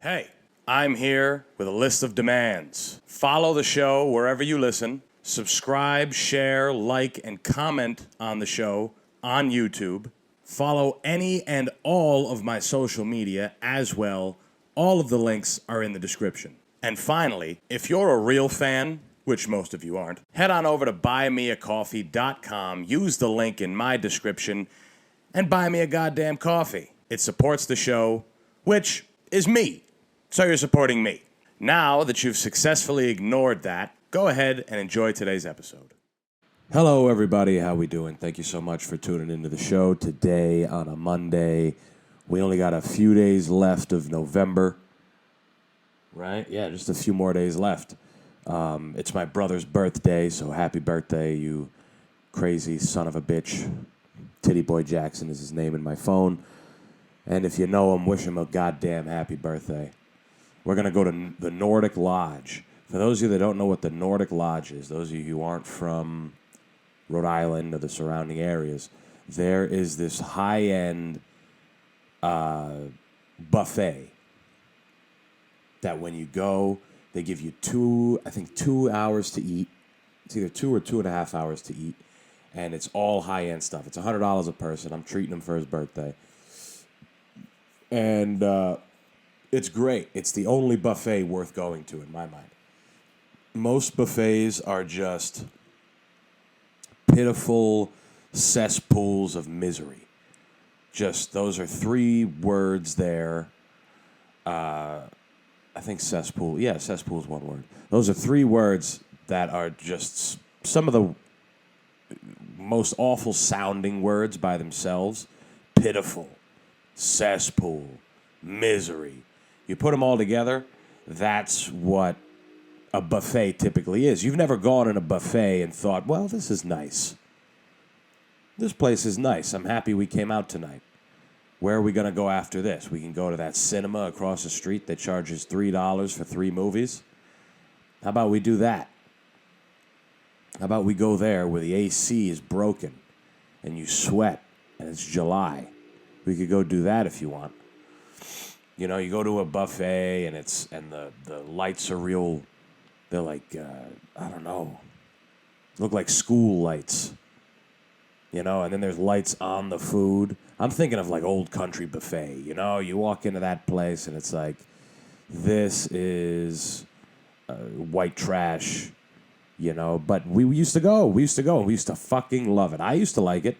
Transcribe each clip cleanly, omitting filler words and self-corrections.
Hey, I'm here with a list of demands. Follow the show wherever you listen. Subscribe, share, like, and comment on the show on YouTube. Follow any and all of my social media as well. All of the links are in the description. And finally, if you're a real fan, which most of you aren't, head on over to buymeacoffee.com, use the link in my description, and buy me a goddamn coffee. It supports the show, which is me. So you're supporting me. Now that you've successfully ignored that, go ahead and enjoy today's episode. Hello, everybody. How we doing? Thank you so much for tuning into the show today on a Monday. We only got a few days left of November, right? Yeah, just a few more days left. It's my brother's birthday, so happy birthday, you crazy son of a bitch. Titty Boy Jackson is his name in my phone. And if you know him, wish him a goddamn happy birthday. We're going to go to the Nordic Lodge. For those of you that don't know what the Nordic Lodge is, those of you who aren't from Rhode Island or the surrounding areas, there is this high-end buffet that when you go, they give you 2 hours to eat. It's either 2 or 2.5 hours to eat, and it's all high-end stuff. It's $100 a person. I'm treating him for his birthday. And it's great. It's the only buffet worth going to in my mind. Most buffets are just pitiful cesspools of misery. Just, those are 3 words there. I think cesspool. Yeah, cesspool is 1 word. Those are 3 words that are just some of the most awful sounding words by themselves. Pitiful, cesspool, misery. You put them all together, that's what a buffet typically is. You've never gone in a buffet and thought, well, this is nice. This place is nice. I'm happy we came out tonight. Where are we going to go after this? We can go to that cinema across the street that charges $3 for 3 movies. How about we do that? How about we go there where the AC is broken and you sweat and it's July? We could go do that if you want. You know, you go to a buffet and the lights are real. They're like I don't know, look like school lights. You know, and then there's lights on the food. I'm thinking of like Old Country Buffet. You know, you walk into that place and it's like, this is white trash. You know, but we used to go. We used to fucking love it. I used to like it.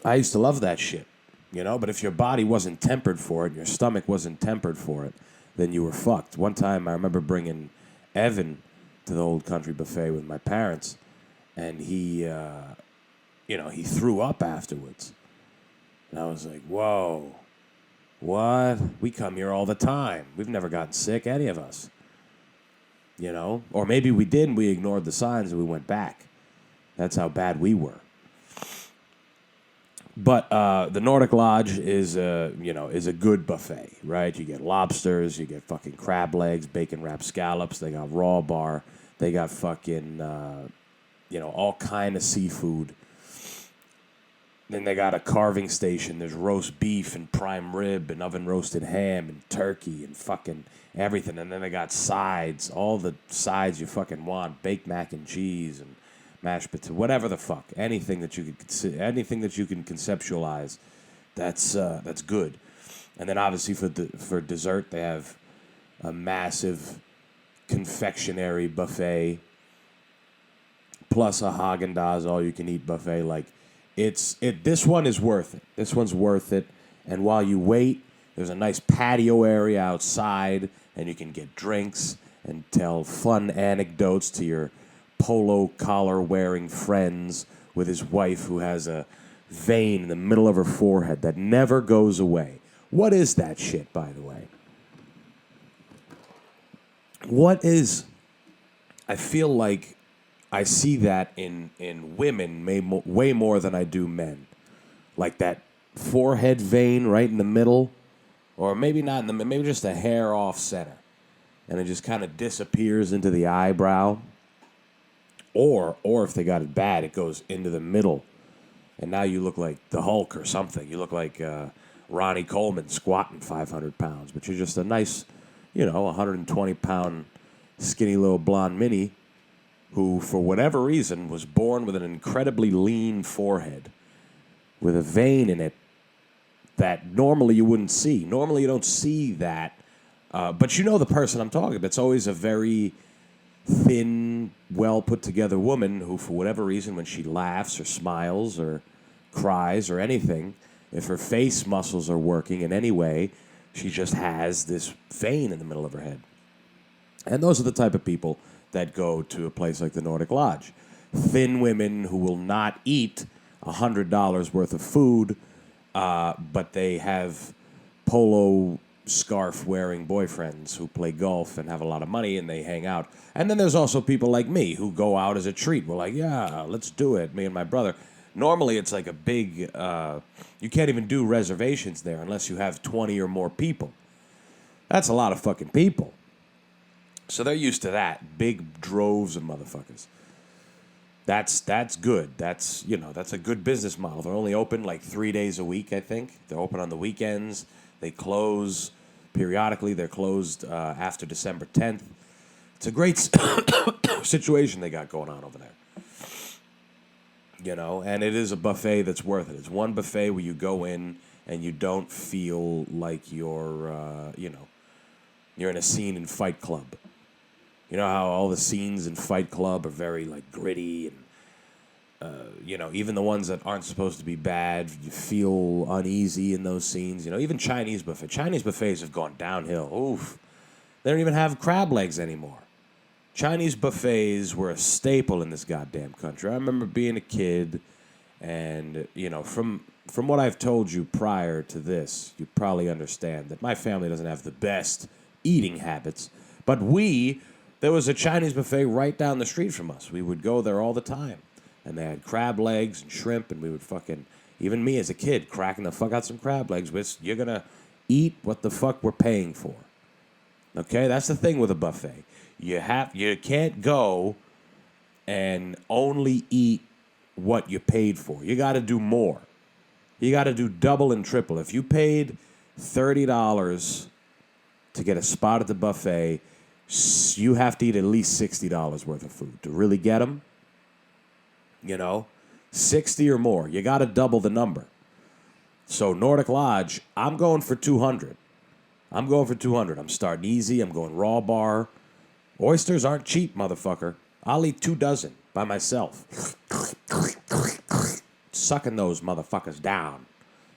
I used to love that shit. You know, but if your body wasn't tempered for it, and your stomach wasn't tempered for it, then you were fucked. One time I remember bringing Evan to the Old Country Buffet with my parents, and he threw up afterwards. And I was like, whoa, what? We come here all the time. We've never gotten sick, any of us. You know? Or maybe we did and we ignored the signs and we went back. That's how bad we were. But the Nordic Lodge is a good buffet, right? You get lobsters, you get fucking crab legs, bacon wrapped scallops. They got raw bar. They got fucking all kind of seafood. Then they got a carving station. There's roast beef and prime rib and oven roasted ham and turkey and fucking everything. And then they got sides, all the sides you fucking want, baked mac and cheese and mashed potatoes, whatever the fuck, anything that you can conceptualize, that's good. And then obviously for dessert they have a massive confectionery buffet, plus a Haagen-Dazs all-you-can-eat buffet. Like this one is worth it. This one's worth it. And while you wait, there's a nice patio area outside, and you can get drinks and tell fun anecdotes to your polo collar wearing friends with his wife who has a vein in the middle of her forehead that never goes away. What is that shit, by the way? I feel like I see that in women way more than I do men. Like that forehead vein right in the middle, or maybe not in the middle, maybe just a hair off center. And it just kind of disappears into the eyebrow. Or if they got it bad, it goes into the middle. And now you look like the Hulk or something. You look like Ronnie Coleman squatting 500 pounds, but you're just a nice, 120-pound skinny little blonde mini who, for whatever reason, was born with an incredibly lean forehead with a vein in it that normally you wouldn't see. Normally you don't see that, but you know the person I'm talking about. It's always a very thin, well-put-together woman who, for whatever reason, when she laughs or smiles or cries or anything, if her face muscles are working in any way, she just has this vein in the middle of her head. And those are the type of people that go to a place like the Nordic Lodge. Thin women who will not eat $100 worth of food, but they have polo scarf-wearing boyfriends who play golf and have a lot of money and they hang out. And then there's also people like me who go out as a treat. We're like, yeah, let's do it, me and my brother. Normally, it's like a big, you can't even do reservations there unless you have 20 or more people. That's a lot of fucking people. So they're used to that. Big droves of motherfuckers. That's good. That's a good business model. They're only open like 3 days a week, I think. They're open on the weekends. They close periodically. They're closed after December 10th. It's a great situation they got going on over there. And it is a buffet that's worth it. It's one buffet where you go in and you don't feel like you're in a scene in Fight Club. You know how all the scenes in Fight Club are very like gritty and, even the ones that aren't supposed to be bad, you feel uneasy in those scenes. Even Chinese buffet. Chinese buffets have gone downhill. Oof. They don't even have crab legs anymore. Chinese buffets were a staple in this goddamn country. I remember being a kid, and from what I've told you prior to this, you probably understand that my family doesn't have the best eating habits. But there was a Chinese buffet right down the street from us. We would go there all the time, and they had crab legs and shrimp, and we would even me as a kid, cracking the fuck out some crab legs. You're gonna eat what the fuck we're paying for. Okay, that's the thing with a buffet. You can't go and only eat what you paid for. You got to do more. You got to do double and triple. If you paid $30 to get a spot at the buffet, you have to eat at least $60 worth of food to really get them. 60 or more. You got to double the number. So Nordic Lodge, I'm going for 200. I'm starting easy. I'm going raw bar. Oysters aren't cheap, motherfucker. I'll eat 2 dozen by myself. Sucking those motherfuckers down.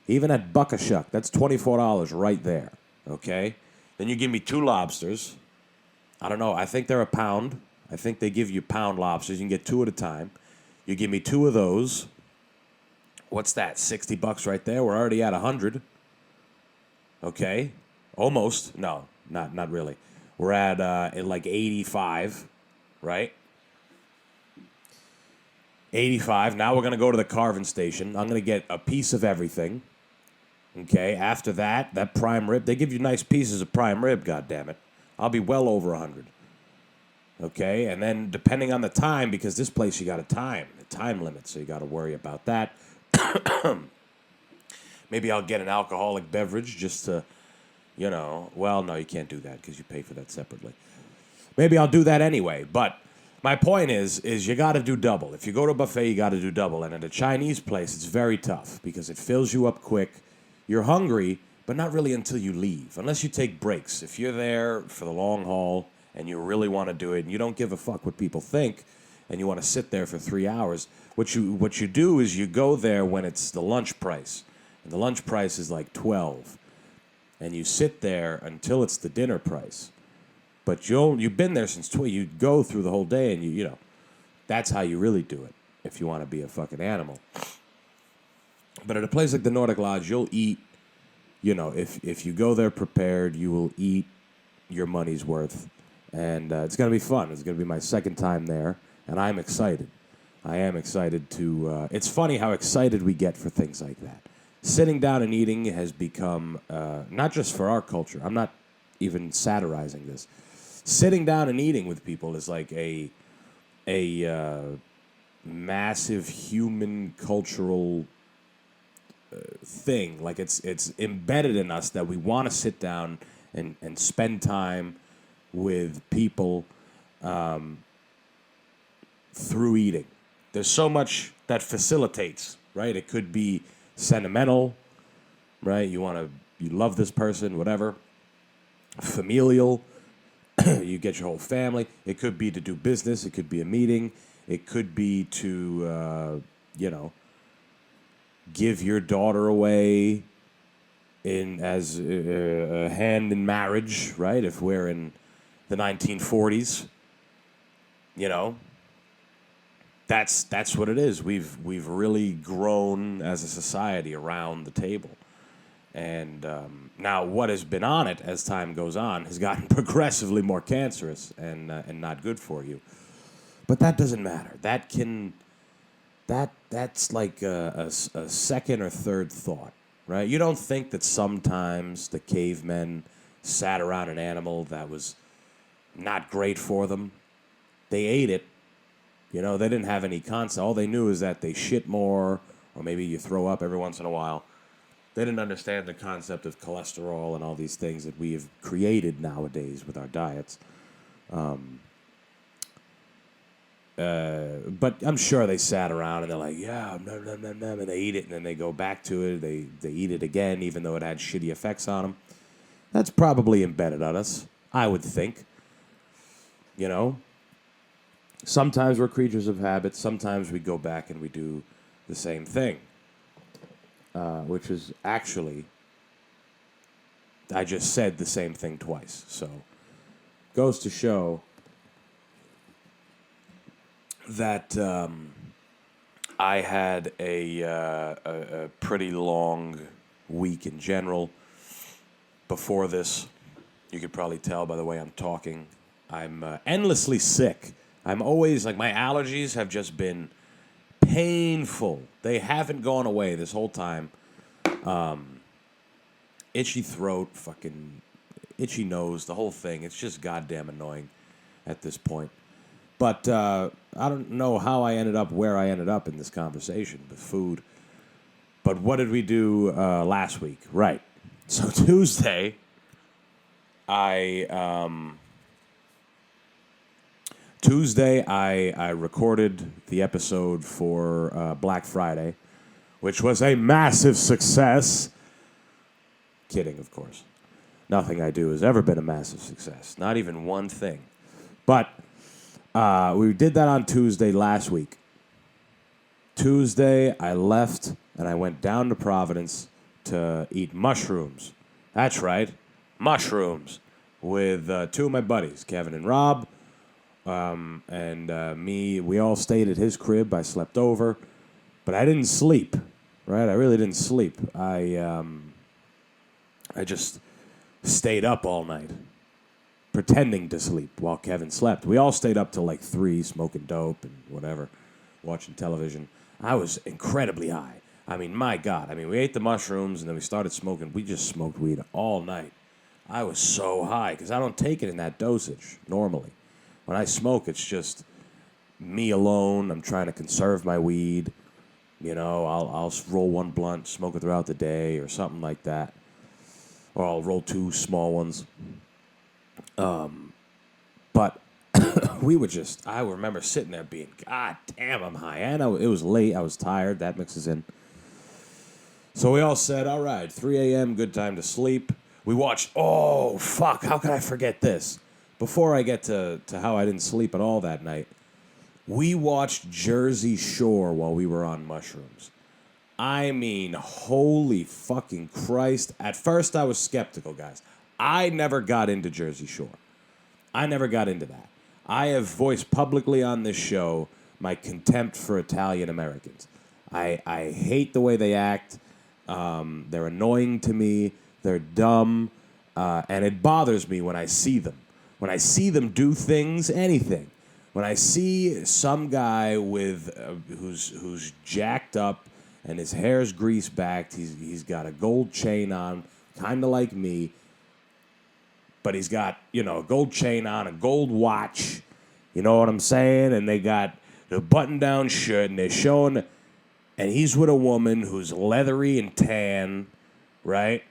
Even at Buck-a-Shuck, that's $24 right there. Okay? Then you give me 2 lobsters. I don't know. I think they're a pound. I think they give you pound lobsters. You can get 2 at a time. You give me 2 of those. What's that? $60 right there. We're already at 100. Okay? Almost. No, not really. We're at like 85, right? 85. Now we're going to go to the carving station. I'm going to get a piece of everything. Okay? After that prime rib, they give you nice pieces of prime rib, goddammit. I'll be well over 100. Okay? And then depending on the time, because this place you got a time limit, so you got to worry about that. Maybe I'll get an alcoholic beverage just to... well, no, you can't do that because you pay for that separately. Maybe I'll do that anyway. But my point is you got to do double. If you go to a buffet, you got to do double. And at a Chinese place, it's very tough because it fills you up quick. You're hungry, but not really until you leave, unless you take breaks. If you're there for the long haul and you really want to do it and you don't give a fuck what people think and you want to sit there for 3 hours, what you do is you go there when it's the lunch price. And the lunch price is like $12. And you sit there until it's the dinner price. But you've been there since 12. You go through the whole day, and that's how you really do it if you want to be a fucking animal. But at a place like the Nordic Lodge, you'll eat, if you go there prepared, you will eat your money's worth. And it's going to be fun. It's going to be my second time there, and I'm excited. I am excited to... it's funny how excited we get for things like that. Sitting down and eating has become, not just for our culture, I'm not even satirizing this. Sitting down and eating with people is like a massive human cultural thing. Like it's embedded in us that we want to sit down and spend time with people through eating. There's so much that facilitates, right? It could be sentimental, right? You love this person, whatever. Familial, you get your whole family. It could be to do business. It could be a meeting. It could be to, give your daughter away as a hand in marriage, right? If we're in the 1940s, that's what it is. We've really grown as a society around the table. And now what has been on it as time goes on has gotten progressively more cancerous and not good for you. But that doesn't matter. That's like a second or third thought, right? You don't think that sometimes the cavemen sat around an animal that was not great for them. They ate it. They didn't have any concept. All they knew is that they shit more, or maybe you throw up every once in a while. They didn't understand the concept of cholesterol and all these things that we have created nowadays with our diets. But I'm sure they sat around and they're like, yeah, nom, nom, nom, nom, and they eat it, and then they go back to it. They eat it again, even though it had shitty effects on them. That's probably embedded on us, I would think. Sometimes we're creatures of habit. Sometimes we go back and we do the same thing, which is actually, I just said the same thing twice. So, goes to show that I had a pretty long week in general. Before this, you could probably tell by the way I'm talking, I'm endlessly sick. I'm always, my allergies have just been painful. They haven't gone away this whole time. Itchy throat, fucking itchy nose, the whole thing. It's just goddamn annoying at this point. But I don't know how I ended up where I ended up in this conversation with food. But what did we do last week? Right. So Tuesday, I recorded the episode for Black Friday, which was a massive success. Kidding, of course. Nothing I do has ever been a massive success. Not even one thing. But we did that on Tuesday last week. Tuesday, I left and I went down to Providence to eat mushrooms. That's right, mushrooms. With two of my buddies, Kevin and Rob. And me, we all stayed at his crib. I slept over. But I didn't sleep, right? I really didn't sleep. I just stayed up all night, pretending to sleep while Kevin slept. We all stayed up till 3, smoking dope and whatever, watching television. I was incredibly high. I mean, my God. I mean, we ate the mushrooms and then we started smoking. We just smoked weed all night. I was so high because I don't take it in that dosage normally. When I smoke, it's just me alone. I'm trying to conserve my weed. I'll roll one blunt, smoke it throughout the day or something like that. Or I'll roll 2 small ones. But I remember sitting there being, God damn, I'm high. And it was late. I was tired. That mixes in. So we all said, all right, 3 a.m., good time to sleep. We watched, oh, fuck, how could I forget this? Before I get to how I didn't sleep at all that night, we watched Jersey Shore while we were on mushrooms. I mean, holy fucking Christ. At first, I was skeptical, guys. I never got into Jersey Shore. I never got into that. I have voiced publicly on this show my contempt for Italian Americans. I hate the way they act. They're annoying to me. They're dumb. And it bothers me when I see them. When I see them do things, anything. When I see some guy with who's jacked up and his hair's greased back, he's got a gold chain on, kind of like me, but he's got, a gold chain on, a gold watch, you know what I'm saying? And they got the button-down shirt, and they're showing, And he's with a woman who's leathery and tan, right?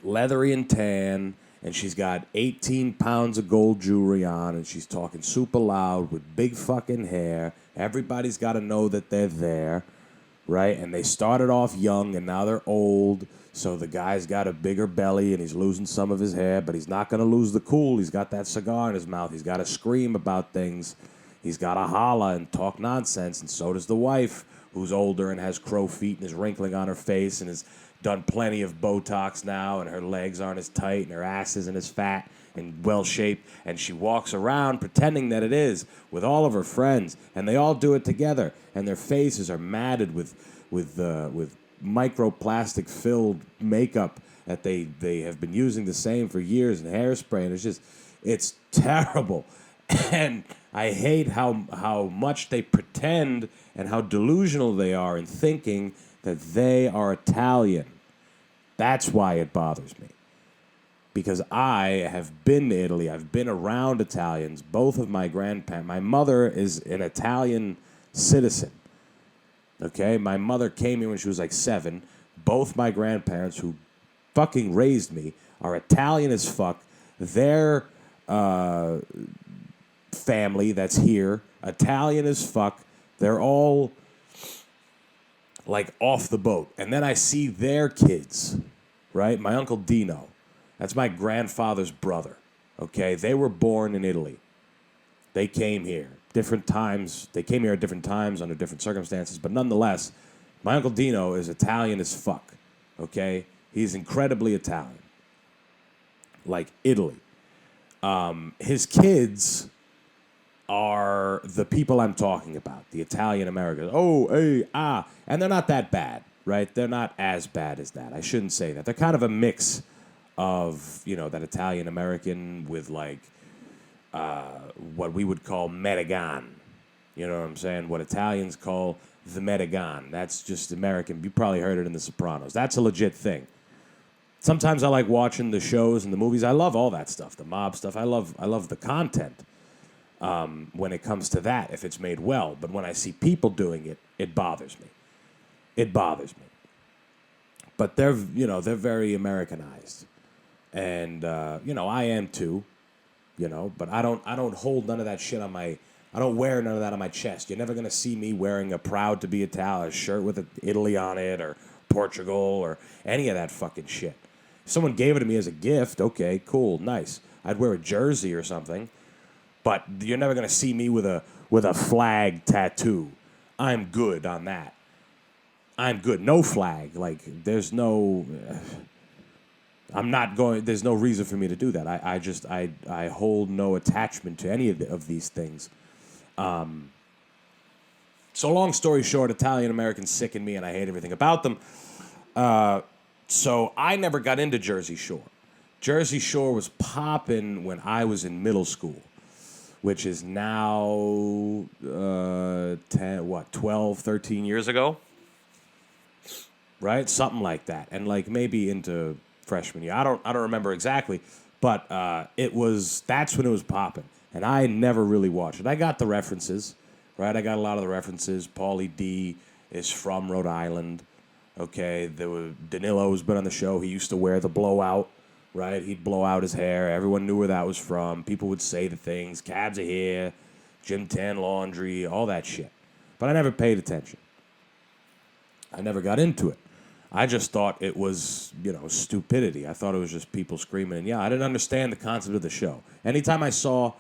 Leathery and tan, and she's got 18 pounds of gold jewelry on, and she's talking super loud with big fucking hair. Everybody's got to know that they're there, right? And they started off young, and now they're old. So the guy's got a bigger belly, and he's losing some of his hair, but he's not going to lose the cool. He's got that cigar in his mouth. He's got to scream about things. He's got to holler and talk nonsense, and so does the wife, who's older and has crow feet and is wrinkling on her face and has done plenty of Botox now, and her legs aren't as tight and her ass isn't as fat and well-shaped, and she walks around pretending that it is with all of her friends, and they all do it together, and their faces are matted with microplastic-filled makeup that they have been using the same for years, and hairspray, and it's terrible. And I hate how much they pretend and how delusional they are in thinking that they are Italian. That's why it bothers me. Because I have been to Italy. I've been around Italians. Both of my grandparents. My mother is an Italian citizen. Okay? My mother came here when she was like 7. Both my grandparents, who fucking raised me, are Italian as fuck. Their family that's here, Italian as fuck. They're all like off the boat. And then I see their kids, right? My Uncle Dino. That's my grandfather's brother, okay? They were born in Italy. They came here. Different times. They came here at different times under different circumstances. But nonetheless, my Uncle Dino is Italian as fuck, okay? He's incredibly Italian. Like Italy. His kids are the people I'm talking about, the Italian Americans. Oh, hey, ah. And they're not that bad, right? They're not as bad as that. I shouldn't say that. They're kind of a mix of, that Italian American with like what we would call Metagan. You know what I'm saying? What Italians call the Metagan. That's just American. You probably heard it in The Sopranos. That's a legit thing. Sometimes I like watching the shows and the movies. I love all that stuff, the mob stuff. I love the content. When it comes to that, if it's made well. But when I see people doing it, it bothers me. It bothers me. But they're very Americanized. And, I am too, but I don't hold none of that shit I don't wear none of that on my chest. You're never going to see me wearing a proud to be Italian shirt with Italy on it or Portugal or any of that fucking shit. If someone gave it to me as a gift, okay, cool, nice. I'd wear a jersey or something. But you're never going to see me with a flag tattoo. I'm good on that. I'm good. No flag. Like, there's no... there's no reason for me to do that. I hold no attachment to any of these things. So long story short, Italian Americans sicken me and I hate everything about them. So I never got into Jersey Shore. Jersey Shore was popping when I was in middle school, which is now 12, 13 years ago? Right? Something like that. And like maybe into freshman year. I don't remember exactly, but that's when it was popping. And I never really watched it. I got the references, right? I got a lot of the references. Paulie D is from Rhode Island. Okay, Danilo's been on the show. He used to wear the blowout, right? He'd blow out his hair. Everyone knew where that was from. People would say the things. Cabs are here. Jim Tan Laundry, all that shit. But I never paid attention. I never got into it. I just thought it was, stupidity. I thought it was just people screaming. And I didn't understand the concept of the show. Anytime I saw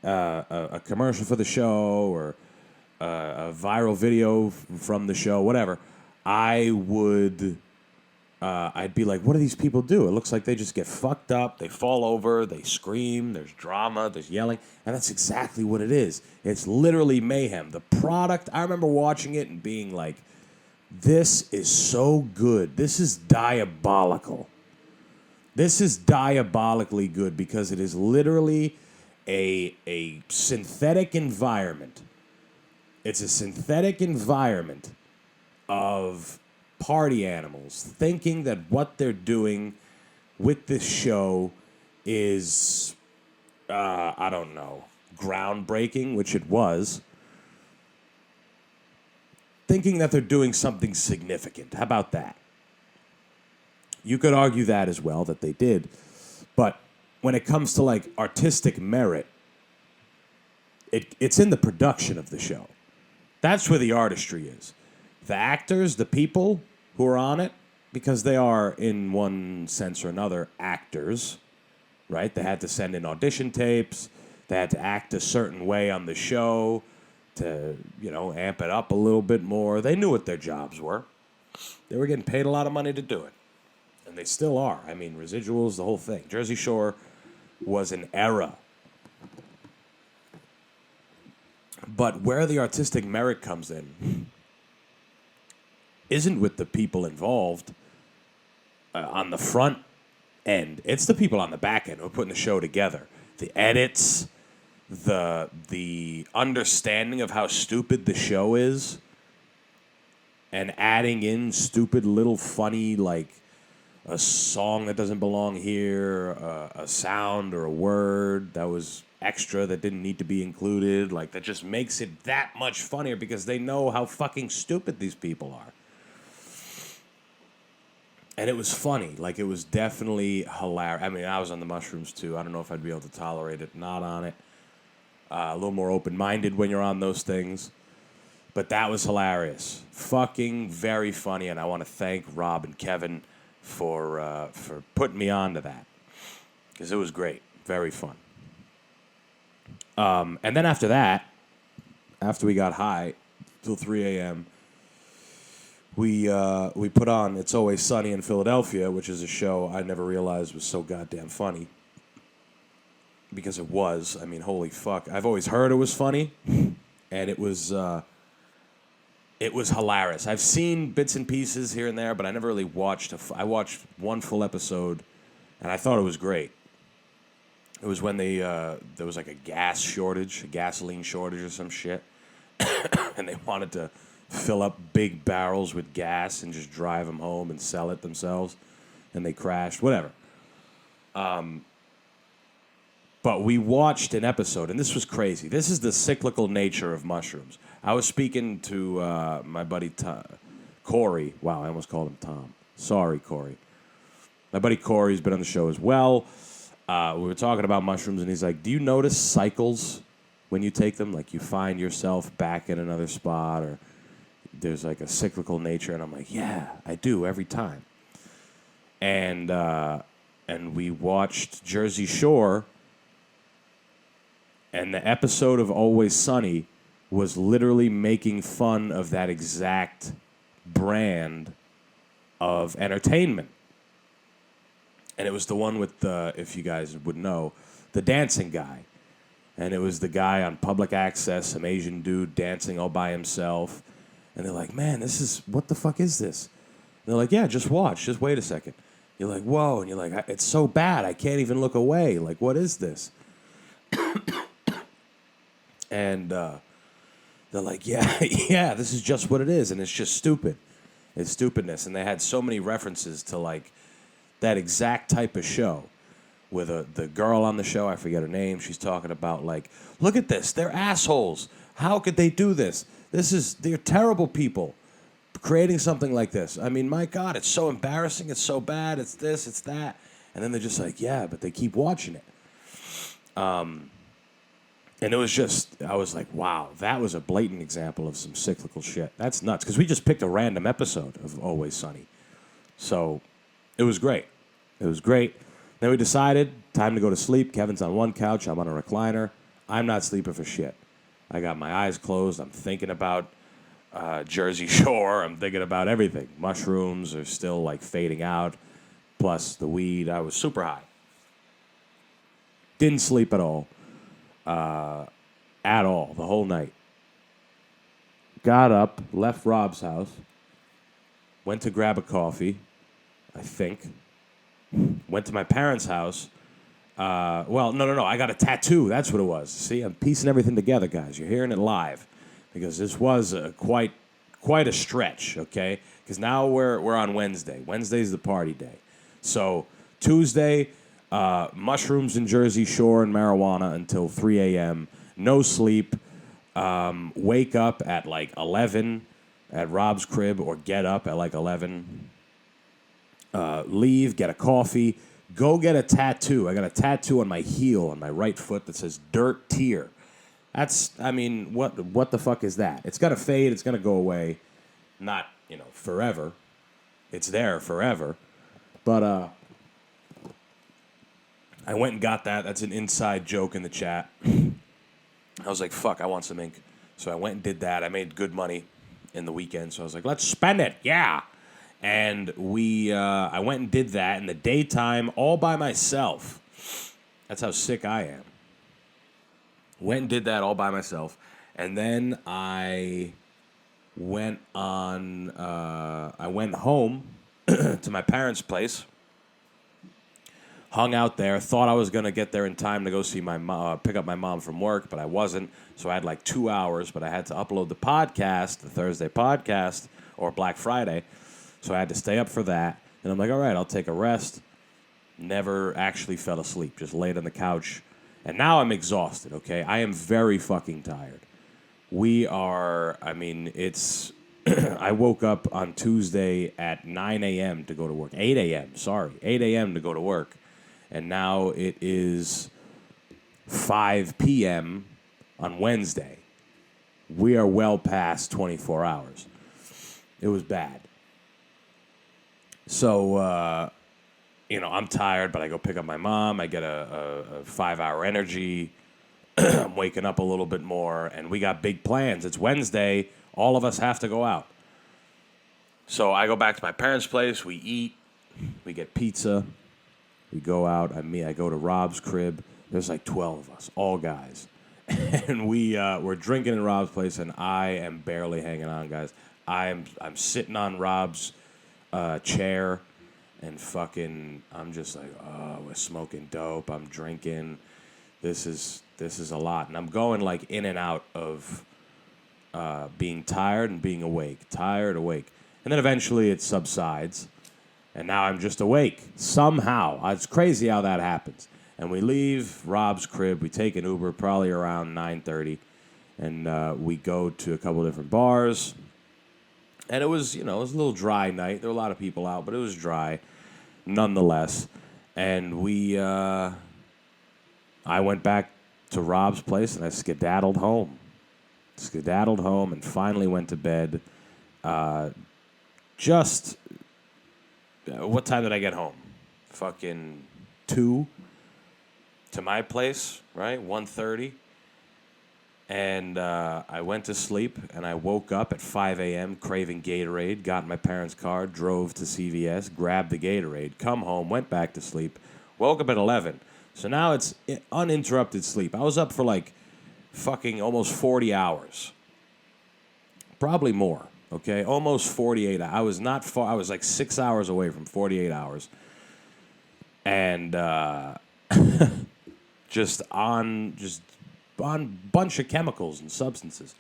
a commercial for the show or a viral video from the show, whatever, I'd be like, what do these people do? It looks like they just get fucked up, they fall over, they scream, there's drama, there's yelling, and that's exactly what it is. It's literally mayhem. The product, I remember watching it and being like, this is so good. This is diabolical. This is diabolically good because it is literally a synthetic environment. It's a synthetic environment of party animals thinking that what they're doing with this show is, I don't know, groundbreaking, which it was. thinking that they're doing something significant. How about that? You could argue that as well, that they did. But when it comes to like artistic merit, it's in the production of the show. That's where the artistry is. The actors, the people who are on it, because they are, in one sense or another, actors, right? They had to send in audition tapes. They had to act a certain way on the show to, amp it up a little bit more. They knew what their jobs were. They were getting paid a lot of money to do it. And they still are. I mean, residuals, the whole thing. Jersey Shore was an era. But where the artistic merit comes in isn't with the people involved on the front end. It's the people on the back end who are putting the show together. The edits, the understanding of how stupid the show is, and adding in stupid little funny, like a song that doesn't belong here, a sound or a word that was extra that didn't need to be included. Like, that just makes it that much funnier because they know how fucking stupid these people are. And it was funny. Like, it was definitely hilarious. I mean, I was on the mushrooms, too. I don't know if I'd be able to tolerate it. Not on it. A little more open-minded when you're on those things. But that was hilarious. Fucking very funny. And I want to thank Rob and Kevin for putting me on to that. Because it was great. Very fun. And then after that, after we got high till 3 a.m., we put on It's Always Sunny in Philadelphia, which is a show I never realized was so goddamn funny. Because it was. I mean, holy fuck. I've always heard it was funny, and it was hilarious. I've seen bits and pieces here and there, but I never really watched. I watched one full episode, and I thought it was great. It was when there was like a gasoline shortage or some shit, and they wanted to fill up big barrels with gas and just drive them home and sell it themselves, and they crashed, whatever. But we watched an episode, and this was crazy. This is the cyclical nature of mushrooms. I was speaking to my buddy Corey. Wow, I almost called him Tom. Sorry, Corey. My buddy Corey's been on the show as well. We were talking about mushrooms, and he's like, do you notice cycles when you take them? Like, you find yourself back in another spot, or there's like a cyclical nature. And I'm like, yeah, I do every time. And we watched Jersey Shore, and the episode of Always Sunny was literally making fun of that exact brand of entertainment. And it was the one with the, if you guys would know, the dancing guy. And it was the guy on public access, some Asian dude dancing all by himself. And they're like, man, what the fuck is this? And they're like, yeah, just watch. Just wait a second. You're like, whoa. And you're like, it's so bad. I can't even look away. Like, what is this? And they're like, yeah, this is just what it is. And it's just stupid. It's stupidness. And they had so many references to, like, that exact type of show. With the girl on the show, I forget her name, she's talking about, like, look at this, they're assholes. How could they do this? They're terrible people creating something like this. I mean, my God, it's so embarrassing, it's so bad, it's this, it's that. And then they're just like, yeah, but they keep watching it. And it was just, I was like, wow, that was a blatant example of some cyclical shit. That's nuts, because we just picked a random episode of Always Sunny. So it was great. It was great. Then we decided, time to go to sleep. Kevin's on one couch, I'm on a recliner. I'm not sleeping for shit. I got my eyes closed. I'm thinking about Jersey Shore. I'm thinking about everything. Mushrooms are still, like, fading out. Plus the weed. I was super high. Didn't sleep at all. At all, the whole night. Got up, left Rob's house. Went to grab a coffee, I think. Went to my parents' house. No. I got a tattoo. That's what it was. See, I'm piecing everything together, guys. You're hearing it live. Because this was quite a stretch, okay? Because now we're on Wednesday. Wednesday's the party day. So Tuesday, mushrooms in Jersey Shore and marijuana until 3 a.m. No sleep. Wake up at like 11. at Rob's crib or get up at like 11. Leave, get a coffee, go get a tattoo. I got a tattoo on my heel on my right foot that says Dirt Tear. What the fuck is that? It's gonna fade, it's gonna go away. Not, forever. It's there forever. But I went and got that. That's an inside joke in the chat. I was like, fuck, I want some ink. So I went and did that. I made good money in the weekend. So I was like, let's spend it. Yeah. And I went and did that in the daytime all by myself. That's how sick I am. Went and did that all by myself. And then I went home to my parents' place. Hung out there. Thought I was going to get there in time to go see pick up my mom from work, but I wasn't. So I had like 2 hours, but I had to upload the podcast, the Thursday podcast, or Black Friday. So I had to stay up for that. And I'm like, all right, I'll take a rest. Never actually fell asleep. Just laid on the couch. And now I'm exhausted, okay? I am very fucking tired. I woke up on Tuesday at 9 a.m. to go to work. 8 a.m., sorry. 8 a.m. to go to work. And now it is 5 p.m. on Wednesday. We are well past 24 hours. It was bad. So, I'm tired, but I go pick up my mom. I get a 5-hour energy. I'm waking up a little bit more, and we got big plans. It's Wednesday. All of us have to go out. So I go back to my parents' place. We eat. We get pizza. We go out. I go to Rob's crib. There's like 12 of us, all guys. And we're drinking in Rob's place, and I am barely hanging on, guys. I'm sitting on Rob's chair, and fucking, I'm just like, oh, we're smoking dope. I'm drinking. This is a lot, and I'm going like in and out of being tired and being awake, tired, awake, and then eventually it subsides, and now I'm just awake somehow. It's crazy how that happens. And we leave Rob's crib. We take an Uber, probably around 9:30, and we go to a couple of different bars. And it was, it was a little dry night. There were a lot of people out, but it was dry, nonetheless. And I went back to Rob's place, and I skedaddled home. And finally went to bed. What time did I get home? Fucking 2 to my place, right? 1:30. And I went to sleep, and I woke up at 5 a.m. craving Gatorade, got in my parents' car, drove to CVS, grabbed the Gatorade, come home, went back to sleep, woke up at 11. So now it's uninterrupted sleep. I was up for like fucking almost 40 hours. Probably more, okay? Almost 48. I was not far. I was like 6 hours away from 48 hours. And just on bunch of chemicals and substances.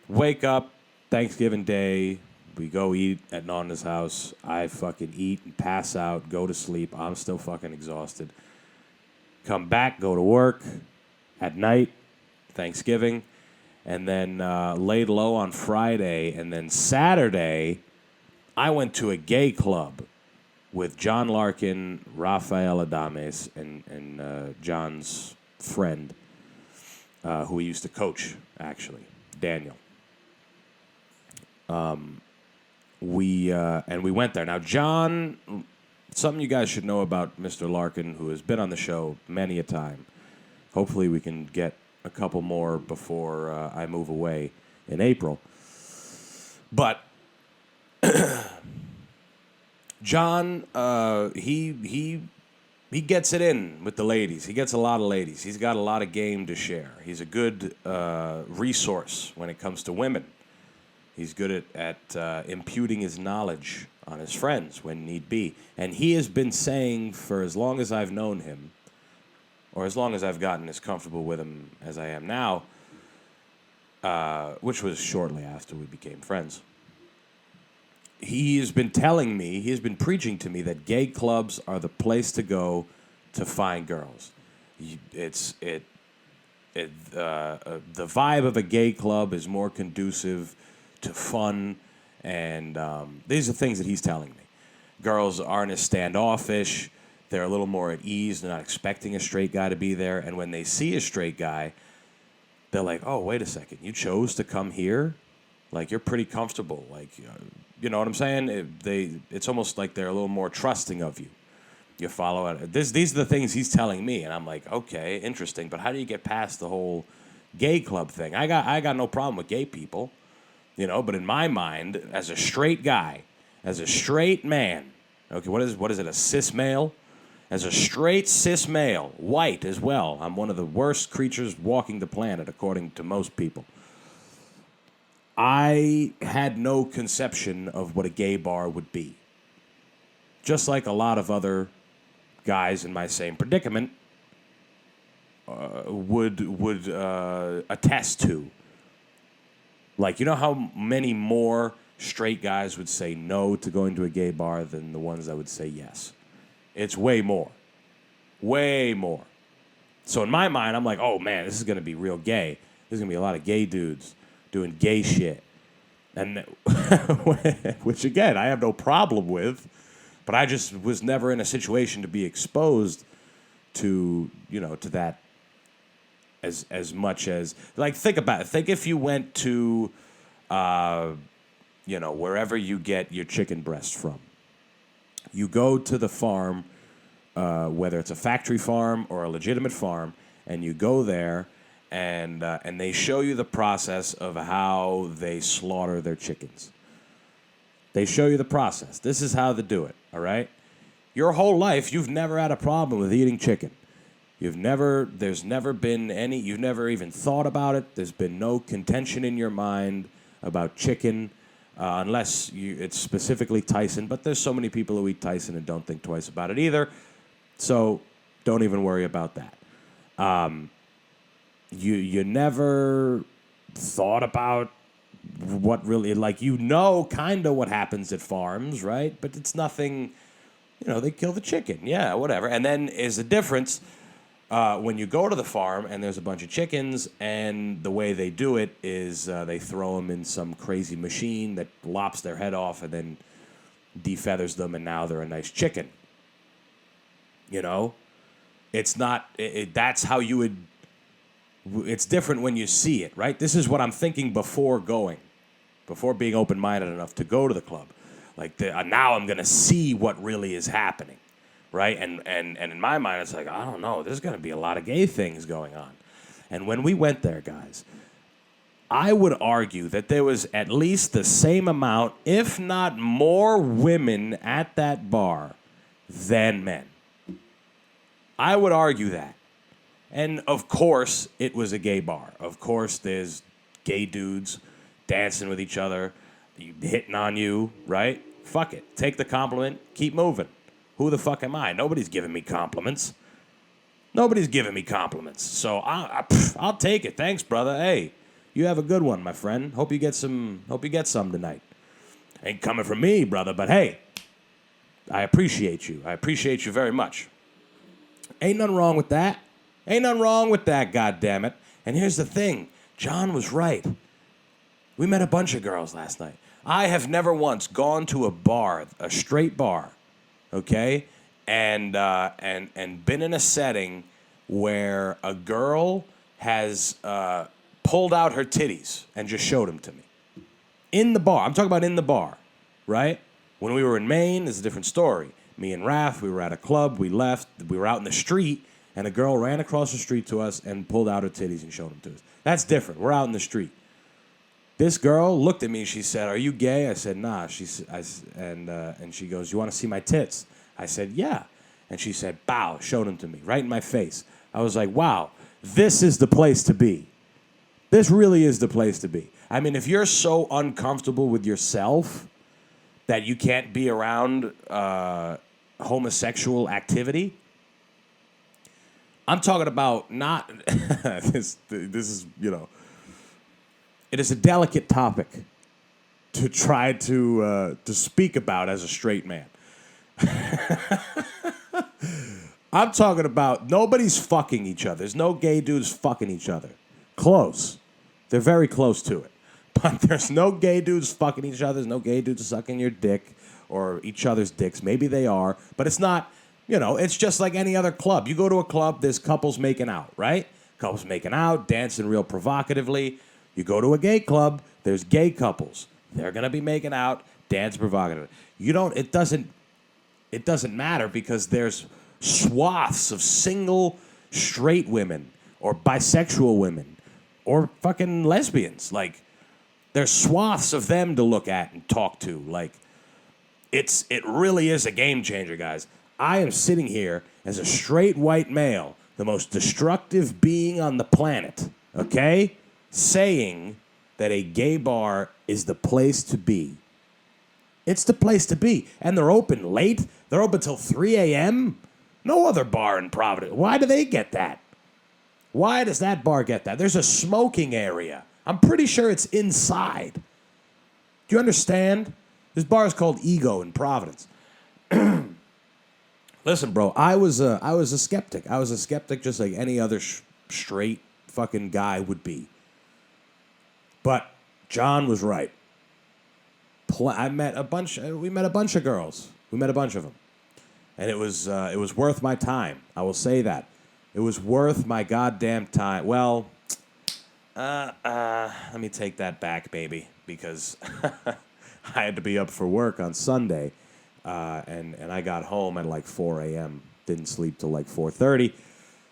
Wake up, Thanksgiving Day, we go eat at Nana's house. I fucking eat and pass out, go to sleep. I'm still fucking exhausted. Come back, go to work at night, Thanksgiving, and then laid low on Friday. And then Saturday, I went to a gay club with John Larkin, Rafael Adames, and John's friend, who he used to coach, actually, Daniel. We went there. Now, John, something you guys should know about Mr. Larkin, who has been on the show many a time. Hopefully we can get a couple more before I move away in April. But John, he gets it in with the ladies. He gets a lot of ladies. He's got a lot of game to share. He's a good resource when it comes to women. He's good at imputing his knowledge on his friends when need be. And he has been saying for as long as I've known him, or as long as I've gotten as comfortable with him as I am now, which was shortly after we became friends, he has been telling me, he has been preaching to me that gay clubs are the place to go to find girls. The vibe of a gay club is more conducive to fun, and these are things that he's telling me. Girls aren't as standoffish. They're a little more at ease. They're not expecting a straight guy to be there. And when they see a straight guy, they're like, oh, wait a second. You chose to come here? Like, you're pretty comfortable. Like, you know what I'm saying? It's almost like they're a little more trusting of you. You follow it. These are the things he's telling me. And I'm like, okay, interesting. But how do you get past the whole gay club thing? I got no problem with gay people. You know, but in my mind, as a straight guy, as a straight man, okay, what is it, a cis male? As a straight cis male, white as well, I'm one of the worst creatures walking the planet, according to most people. I had no conception of what a gay bar would be. Just like a lot of other guys in my same predicament would attest to. Like, you know how many more straight guys would say no to going to a gay bar than the ones that would say yes? It's way more. Way more. So in my mind, I'm like, oh, man, this is going to be real gay. There's going to be a lot of gay dudes doing gay shit. And which, again, I have no problem with. But I just was never in a situation to be exposed to, you know, to that as much as... Like, think about it. Think if you went to, you know, wherever you get your chicken breast from. You go to the farm, whether it's a factory farm or a legitimate farm, and you go there, and they show you the process of how they slaughter their chickens. They show you the process. This is how they do it, all right? Your whole life, you've never had a problem with eating chicken. There's never been any, you've never even thought about it. There's been no contention in your mind about chicken, unless it's specifically Tyson. But there's so many people who eat Tyson and don't think twice about it either. So don't even worry about that. You never thought about what really, like, you know, kind of what happens at farms, right? But it's nothing, you know, they kill the chicken. Yeah, whatever. And then is the difference when you go to the farm and there's a bunch of chickens, and the way they do it is they throw them in some crazy machine that lops their head off and then defeathers them, and now they're a nice chicken. You know? It's not, that's how you would, it's different when you see it, right? This is what I'm thinking before being open-minded enough to go to the club. Like, now I'm going to see what really is happening, right? And in my mind, it's like, I don't know, there's going to be a lot of gay things going on. And when we went there, guys, I would argue that there was at least the same amount, if not more, women at that bar than men. I would argue that. And, of course, it was a gay bar. Of course, there's gay dudes dancing with each other, hitting on you, right? Fuck it. Take the compliment. Keep moving. Who the fuck am I? Nobody's giving me compliments. Nobody's giving me compliments. So I'll take it. Thanks, brother. Hey, you have a good one, my friend. Hope you get some tonight. Ain't coming from me, brother, but hey, I appreciate you. I appreciate you very much. Ain't nothing wrong with that. Ain't nothing wrong with that, goddammit. And here's the thing. John was right. We met a bunch of girls last night. I have never once gone to a bar, a straight bar, okay, and been in a setting where a girl has pulled out her titties and just showed them to me. In the bar. I'm talking about in the bar, right? When we were in Maine, it's a different story. Me and Raph, we were at a club. We left. We were out in the street. And a girl ran across the street to us and pulled out her titties and showed them to us. That's different. We're out in the street. This girl looked at me. She said, "Are you gay?" I said, "Nah." And she goes, "You want to see my tits?" I said, "Yeah." And she said, "Bow," showed them to me right in my face. I was like, wow, this is the place to be. This really is the place to be. I mean, if you're so uncomfortable with yourself that you can't be around homosexual activity, I'm talking about not this is, you know, it is a delicate topic to try to speak about as a straight man. I'm talking about nobody's fucking each other. There's no gay dudes fucking each other. Close. They're very close to it. But there's no gay dudes fucking each other. There's no gay dudes sucking your dick or each other's dicks. Maybe they are, but it's not, it's just like any other club. You go to a club, there's couples making out, right? Couples making out, dancing real provocatively. You go to a gay club, there's gay couples. They're going to be making out, dance provocatively. It doesn't matter because there's swaths of single straight women or bisexual women or fucking lesbians. Like, there's swaths of them to look at and talk to. Like, it really is a game changer, guys. I am sitting here as a straight white male, the most destructive being on the planet, okay, saying that a gay bar is the place to be. It's the place to be. And they're open late. They're open till 3 a.m. No other bar in Providence. Why do they get that? Why does that bar get that? There's a smoking area. I'm pretty sure it's inside. Do you understand? This bar is called Ego in Providence. Listen, bro, I was a skeptic. I was a skeptic just like any other straight fucking guy would be. But John was right. We met a bunch of girls. We met a bunch of them. And it was worth my time. I will say that. It was worth my goddamn time. Well, let me take that back, baby, because I had to be up for work on Sunday, and I got home at like 4 a.m. Didn't sleep till like 4:30.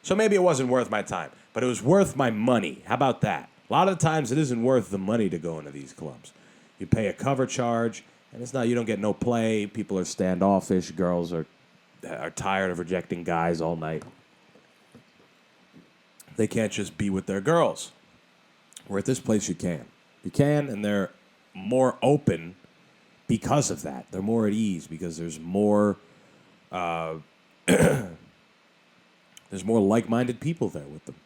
So maybe it wasn't worth my time, but it was worth my money. How about that? A lot of the times it isn't worth the money to go into these clubs. You pay a cover charge, and you don't get no play. People are standoffish. Girls are tired of rejecting guys all night. They can't just be with their girls. Where at this place you can. You can, and they're more open because of that. They're more at ease because there's more there's more like-minded people there with them.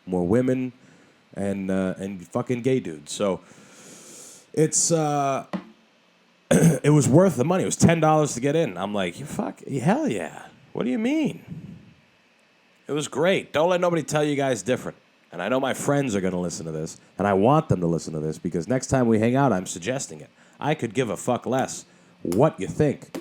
More women and fucking gay dudes. So it's it was worth the money. It was $10 to get in. I'm like, hell yeah. What do you mean? It was great. Don't let nobody tell you guys different. And I know my friends are going to listen to this, and I want them to listen to this because next time we hang out, I'm suggesting it. I could give a fuck less what you think.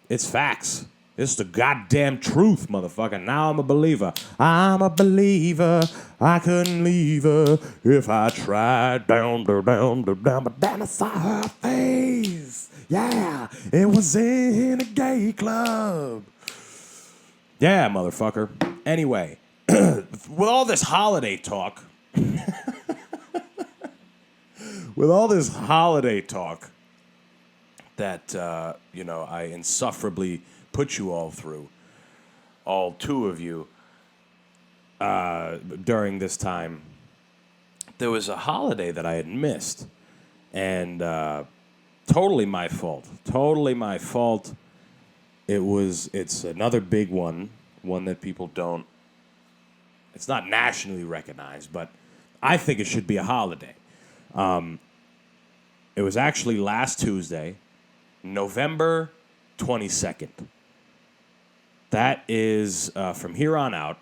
It's facts. It's the goddamn truth, motherfucker. Now I'm a believer. I'm a believer. I couldn't leave her if I tried. Down, but then I saw her face. Yeah, it was in a gay club. Yeah, motherfucker. Anyway, with all this holiday talk, that, I insufferably put you all through, all two of you, during this time, there was a holiday that I had missed, and totally my fault. It's another big one that people don't, it's not nationally recognized, but I think it should be a holiday. It was actually last Tuesday, November 22nd. That is, from here on out,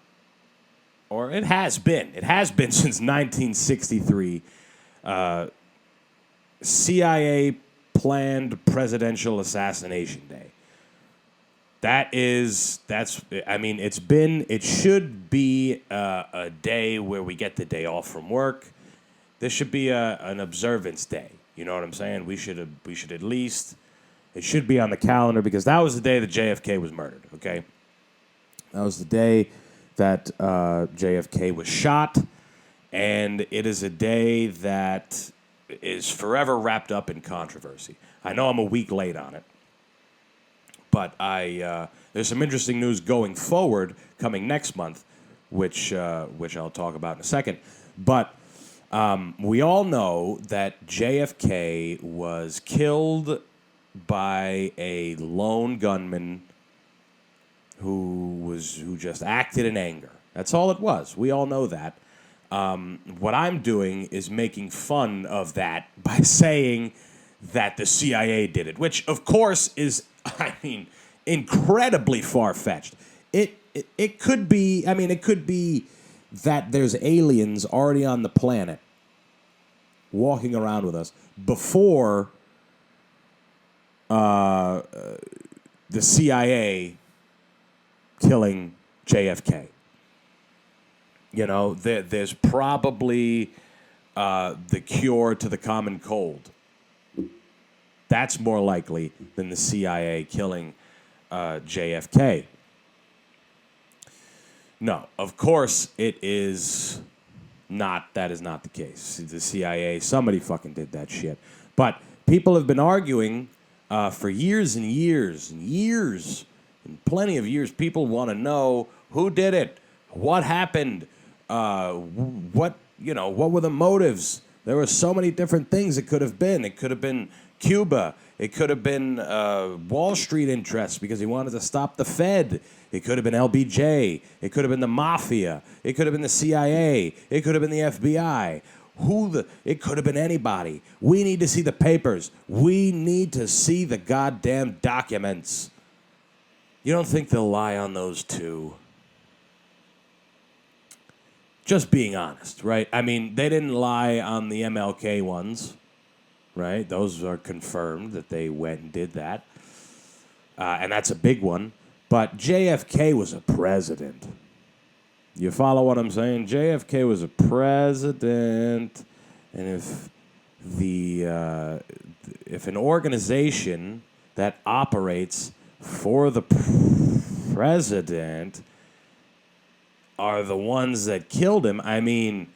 or it has been since 1963, CIA planned presidential assassination day. It should be a day where we get the day off from work. This should be an observance day. You know what I'm saying? We should at least, it should be on the calendar because that was the day that JFK was murdered, okay? That was the day that JFK was shot, and it is a day that is forever wrapped up in controversy. I know I'm a week late on it, but there's some interesting news going forward coming next month, which I'll talk about in a second. But we all know that JFK was killed by a lone gunman who just acted in anger. That's all it was. We all know that. What I'm doing is making fun of that by saying that the CIA did it, which of course is, incredibly far-fetched. It could be, it could be that there's aliens already on the planet walking around with us before the CIA killing JFK. You know, there's probably the cure to the common cold. That's more likely than the CIA killing JFK. No, of course it is not. That is not the case. The CIA, somebody fucking did that shit. But people have been arguing for years and years and years, and plenty of years. People want to know who did it, what happened, what were the motives. There were so many different things it could have been. It could have been Cuba. It could have been Wall Street interests because he wanted to stop the Fed. It could have been LBJ. It could have been the Mafia. It could have been the CIA. It could have been the FBI. It could have been anybody. We need to see the papers. We need to see the goddamn documents. You don't think they'll lie on those two? Just being honest, right? I mean, they didn't lie on the MLK ones, right? Those are confirmed that they went and did that. And that's a big one. But JFK was a president. You follow what I'm saying? JFK was a president. And if an organization that operates for the president are the ones that killed him, I mean,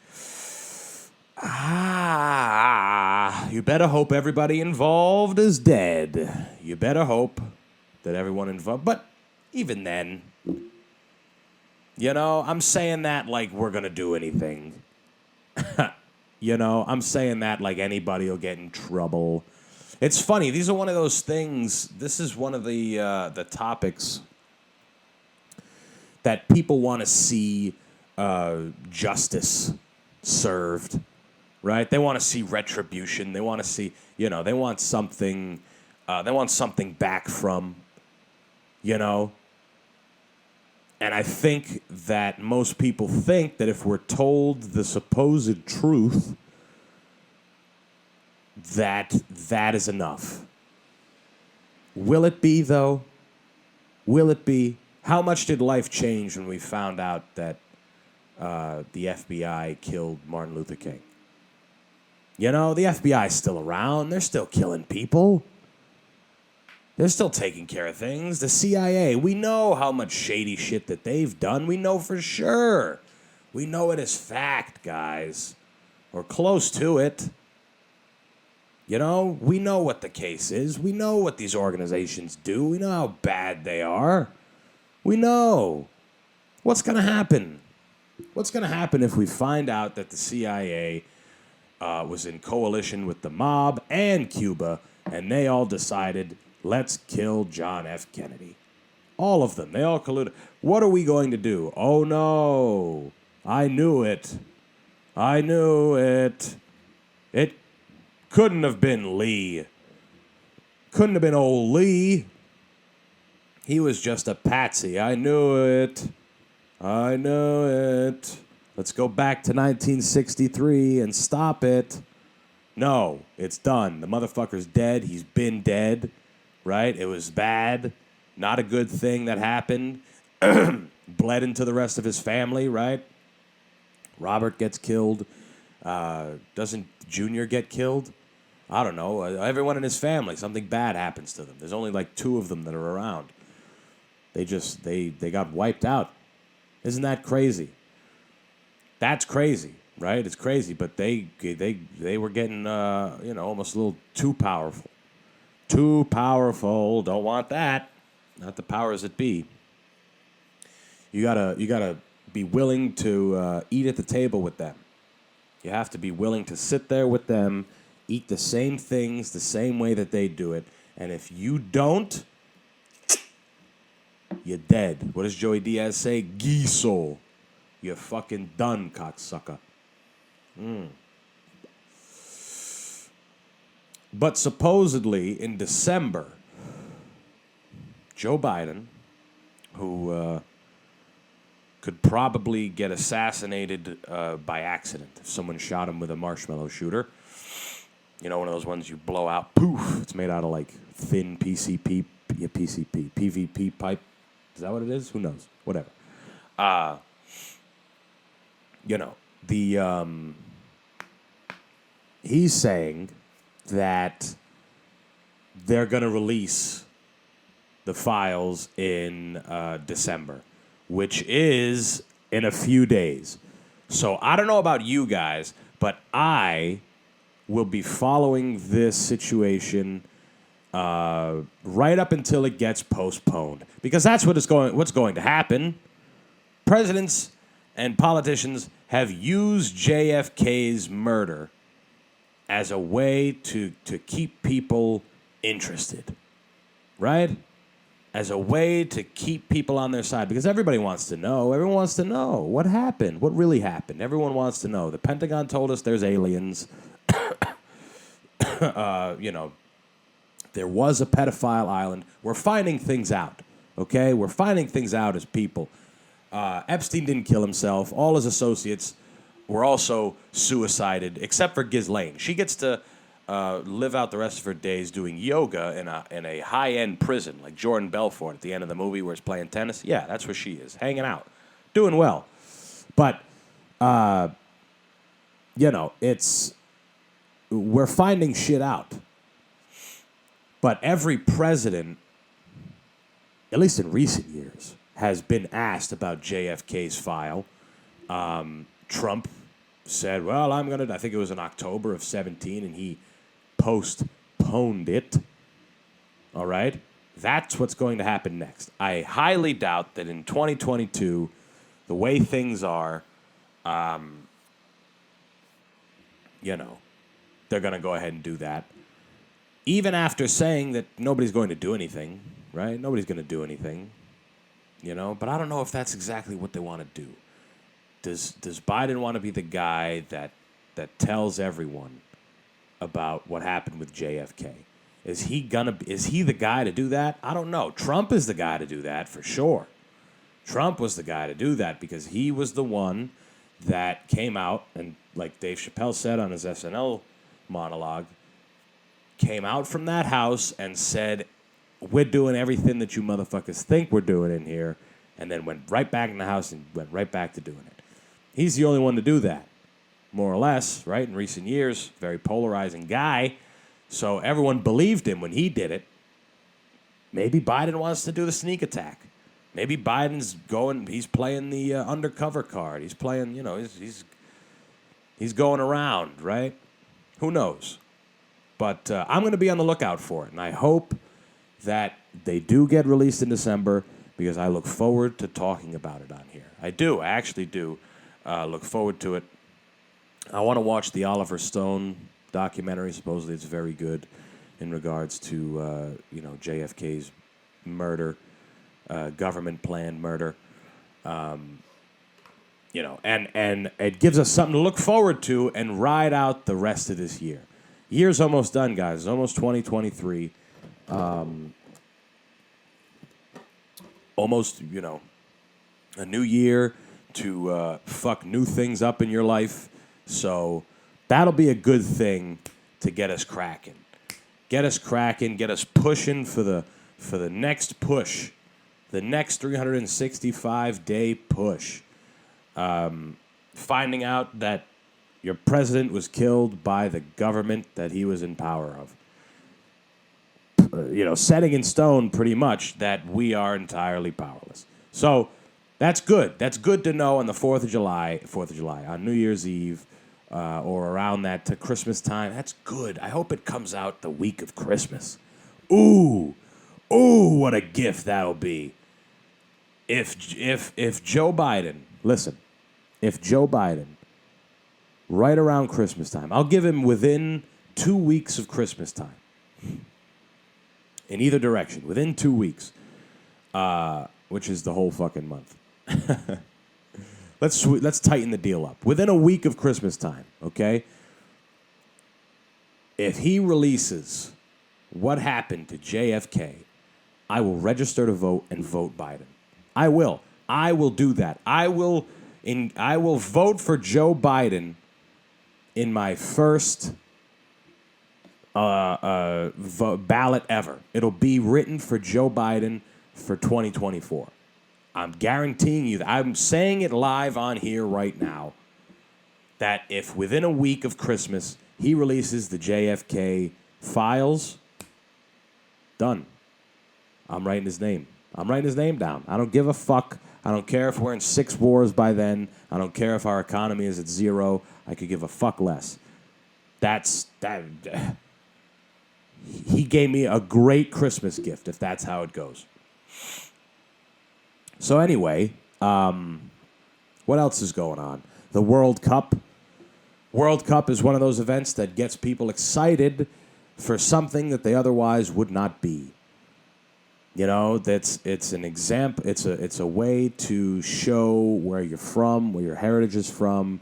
you better hope everybody involved is dead. You better hope that everyone involved. But even then, I'm saying that like we're going to do anything. I'm saying that like anybody will get in trouble. It's funny. These are one of those things. This is one of the topics that people want to see justice served, right? They want to see retribution. They want to see, they want something back from, And I think that most people think that if we're told the supposed truth, that is enough. Will it be, though? Will it be? How much did life change when we found out that the FBI killed Martin Luther King? The FBI is still around. They're still killing people. They're still taking care of things. The CIA, we know how much shady shit that they've done. We know for sure. We know it as fact, guys. Or close to it. We know what the case is. We know what these organizations do. We know how bad they are. We know. What's going to happen? What's going to happen if we find out that the CIA was in coalition with the mob and Cuba, and they all decided, let's kill John F. Kennedy? All of them. They all colluded. What are we going to do? Oh, no. I knew it. I knew it. It couldn't have been Lee. Couldn't have been old Lee. He was just a patsy. I knew it. I knew it. Let's go back to 1963 and stop it. No, it's done. The motherfucker's dead. He's been dead, right? It was bad. Not a good thing that happened. Bled into the rest of his family, right? Robert gets killed. Doesn't Junior get killed? I don't know. Everyone in his family, something bad happens to them. There's only like 2 of them that are around. They got wiped out. Isn't that crazy? That's crazy, right? It's crazy, but they were getting almost a little too powerful. Too powerful. Don't want that. Not the powers that be. You gotta be willing to eat at the table with them. You have to be willing to sit there with them, eat the same things the same way that they do it. And if you don't, you're dead. What does Joey Diaz say? Guiso. You're fucking done, cocksucker. But supposedly in December, Joe Biden, who could probably get assassinated by accident if someone shot him with a marshmallow shooter, You know, one of those ones you blow out. Poof! It's made out of like thin PVP pipe. Is that what it is? Who knows? Whatever. You know, he's saying that they're going to release the files in December, which is in a few days. So I don't know about you guys, but I will be following this situation right up until it gets postponed, because that's what's going to happen. Presidents and politicians have used JFK's murder as a way to keep people interested, right? As a way to keep people on their side, because everybody wants to know. Everyone wants to know what happened, what really happened. Everyone wants to know. The Pentagon told us there's aliens. You know, there was a pedophile island. We're finding things out, okay? We're finding things out as people. Epstein didn't kill himself. All his associates were also suicided, except for Ghislaine. She gets to live out the rest of her days doing yoga in a high-end prison, like Jordan Belfort at the end of the movie where he's playing tennis. Yeah, that's where she is, hanging out, doing well. But, you know, we're finding shit out. But every president, at least in recent years, has been asked about JFK's file. Trump said, well, I think it was in October of 2017, and he postponed it. All right? That's what's going to happen next. I highly doubt that in 2022, the way things are, you know, they're going to go ahead and do that. Even after saying that nobody's going to do anything, right? Nobody's going to do anything, you know? But I don't know if that's exactly what they want to do. Does Biden want to be the guy that tells everyone about what happened with JFK? Is he the guy to do that? I don't know. Trump is the guy to do that for sure. Trump was the guy to do that because he was the one that came out and, like Dave Chappelle said on his SNL monologue, came out from that house and said, we're doing everything that you motherfuckers think we're doing in here, and then went right back in the house and went right back to doing it. He's the only one to do that, more or less, right? In recent years, very polarizing guy. So everyone believed him when he did it. Maybe Biden wants to do the sneak attack. Maybe Biden's he's playing the undercover card. He's playing, you know, he's going around, right? Who knows? But I'm going to be on the lookout for it, and I hope that they do get released in December because I look forward to talking about it on here. I actually do look forward to it. I want to watch the Oliver Stone documentary. Supposedly it's very good in regards to, you know, JFK's murder, government-planned murder. You know, and it gives us something to look forward to and ride out the rest of this year. Year's almost done, guys. It's almost 2023. Almost, you know, a new year to fuck new things up in your life. So that'll be a good thing to get us cracking. Get us cracking, get us pushing for the next push. The next 365-day push. Finding out that your president was killed by the government that he was in power of. You know, setting in stone pretty much that we are entirely powerless. So that's good. That's good to know on the 4th of July, on New Year's Eve, or around that to Christmas time. That's good. I hope it comes out the week of Christmas. Ooh, what a gift that'll be. If Joe Biden, listen, if Joe Biden, right around Christmas time, I'll give him within 2 weeks of Christmas time. In either direction, within 2 weeks, which is the whole fucking month. Let's tighten the deal up. Within a week of Christmas time, okay? If he releases what happened to JFK, I will register to vote and vote Biden. I will. I will do that. I will vote for Joe Biden in my first ballot ever. It'll be written for Joe Biden for 2024. I'm guaranteeing you that. I'm saying it live on here right now that if within a week of Christmas he releases the JFK Files, done. I'm writing his name. I'm writing his name down. I don't give a fuck. I don't care if we're in 6 wars by then. I don't care if our economy is at 0. I could give a fuck less. That. He gave me a great Christmas gift if that's how it goes. So anyway, what else is going on? The World Cup. World Cup is one of those events that gets people excited for something that they otherwise would not be. You know, it's an example. It's a way to show where you're from, where your heritage is from,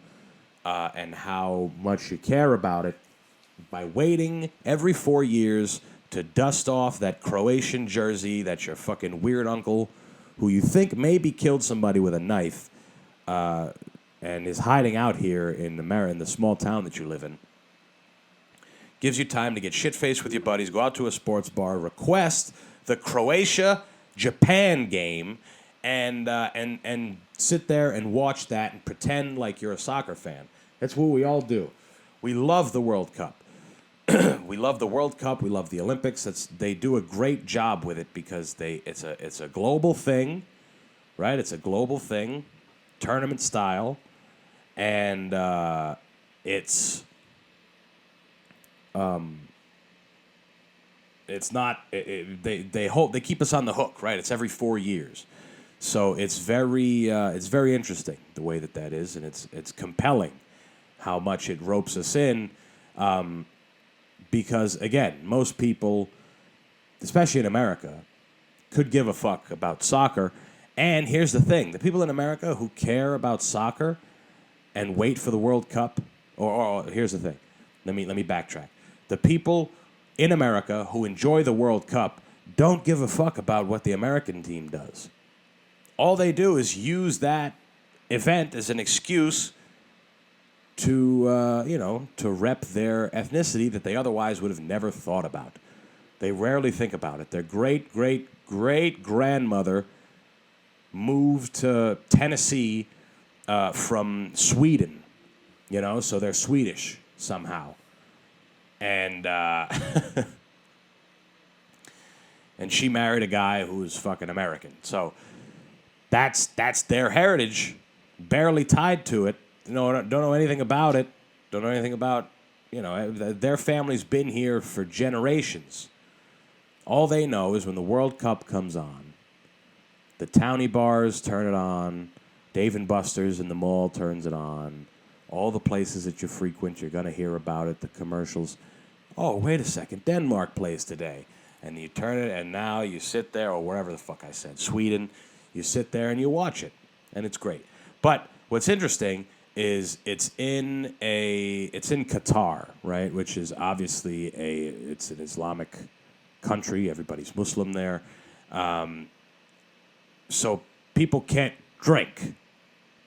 and how much you care about it by waiting every 4 years to dust off that Croatian jersey that your fucking weird uncle, who you think maybe killed somebody with a knife, and is hiding out here in the small town that you live in. Gives you time to get shit-faced with your buddies, go out to a sports bar, request the Croatia-Japan game, and sit there and watch that and pretend like you're a soccer fan. That's what we all do. We love the World Cup. We love the World Cup. We love the Olympics. They do a great job with it because it's a global thing, right? It's a global thing, tournament style, and it's not. They keep us on the hook, right? It's every 4 years, so it's very interesting the way that is, and it's compelling how much it ropes us in. Because, again, most people, especially in America, could give a fuck about soccer. And here's the thing. The people in America who care about soccer and wait for the World Cup, or here's the thing. Let me backtrack. The people in America who enjoy the World Cup don't give a fuck about what the American team does. All they do is use that event as an excuse to rep their ethnicity that they otherwise would have never thought about. They rarely think about it. Their great-great-great-grandmother moved to Tennessee from Sweden, so they're Swedish somehow. And and she married a guy who was fucking American. So that's their heritage, barely tied to it. Don't know anything about it. Don't know anything about, their family's been here for generations. All they know is when the World Cup comes on, the townie bars turn it on, Dave & Buster's in the mall turns it on, all the places that you frequent, you're going to hear about it, the commercials. Oh, wait a second, Denmark plays today. And you turn it, and now you sit there, or wherever the fuck I said, Sweden, you sit there and you watch it, and it's great. But what's interesting is it's in Qatar, right? Which is obviously it's an Islamic country. Everybody's Muslim there, so people can't drink,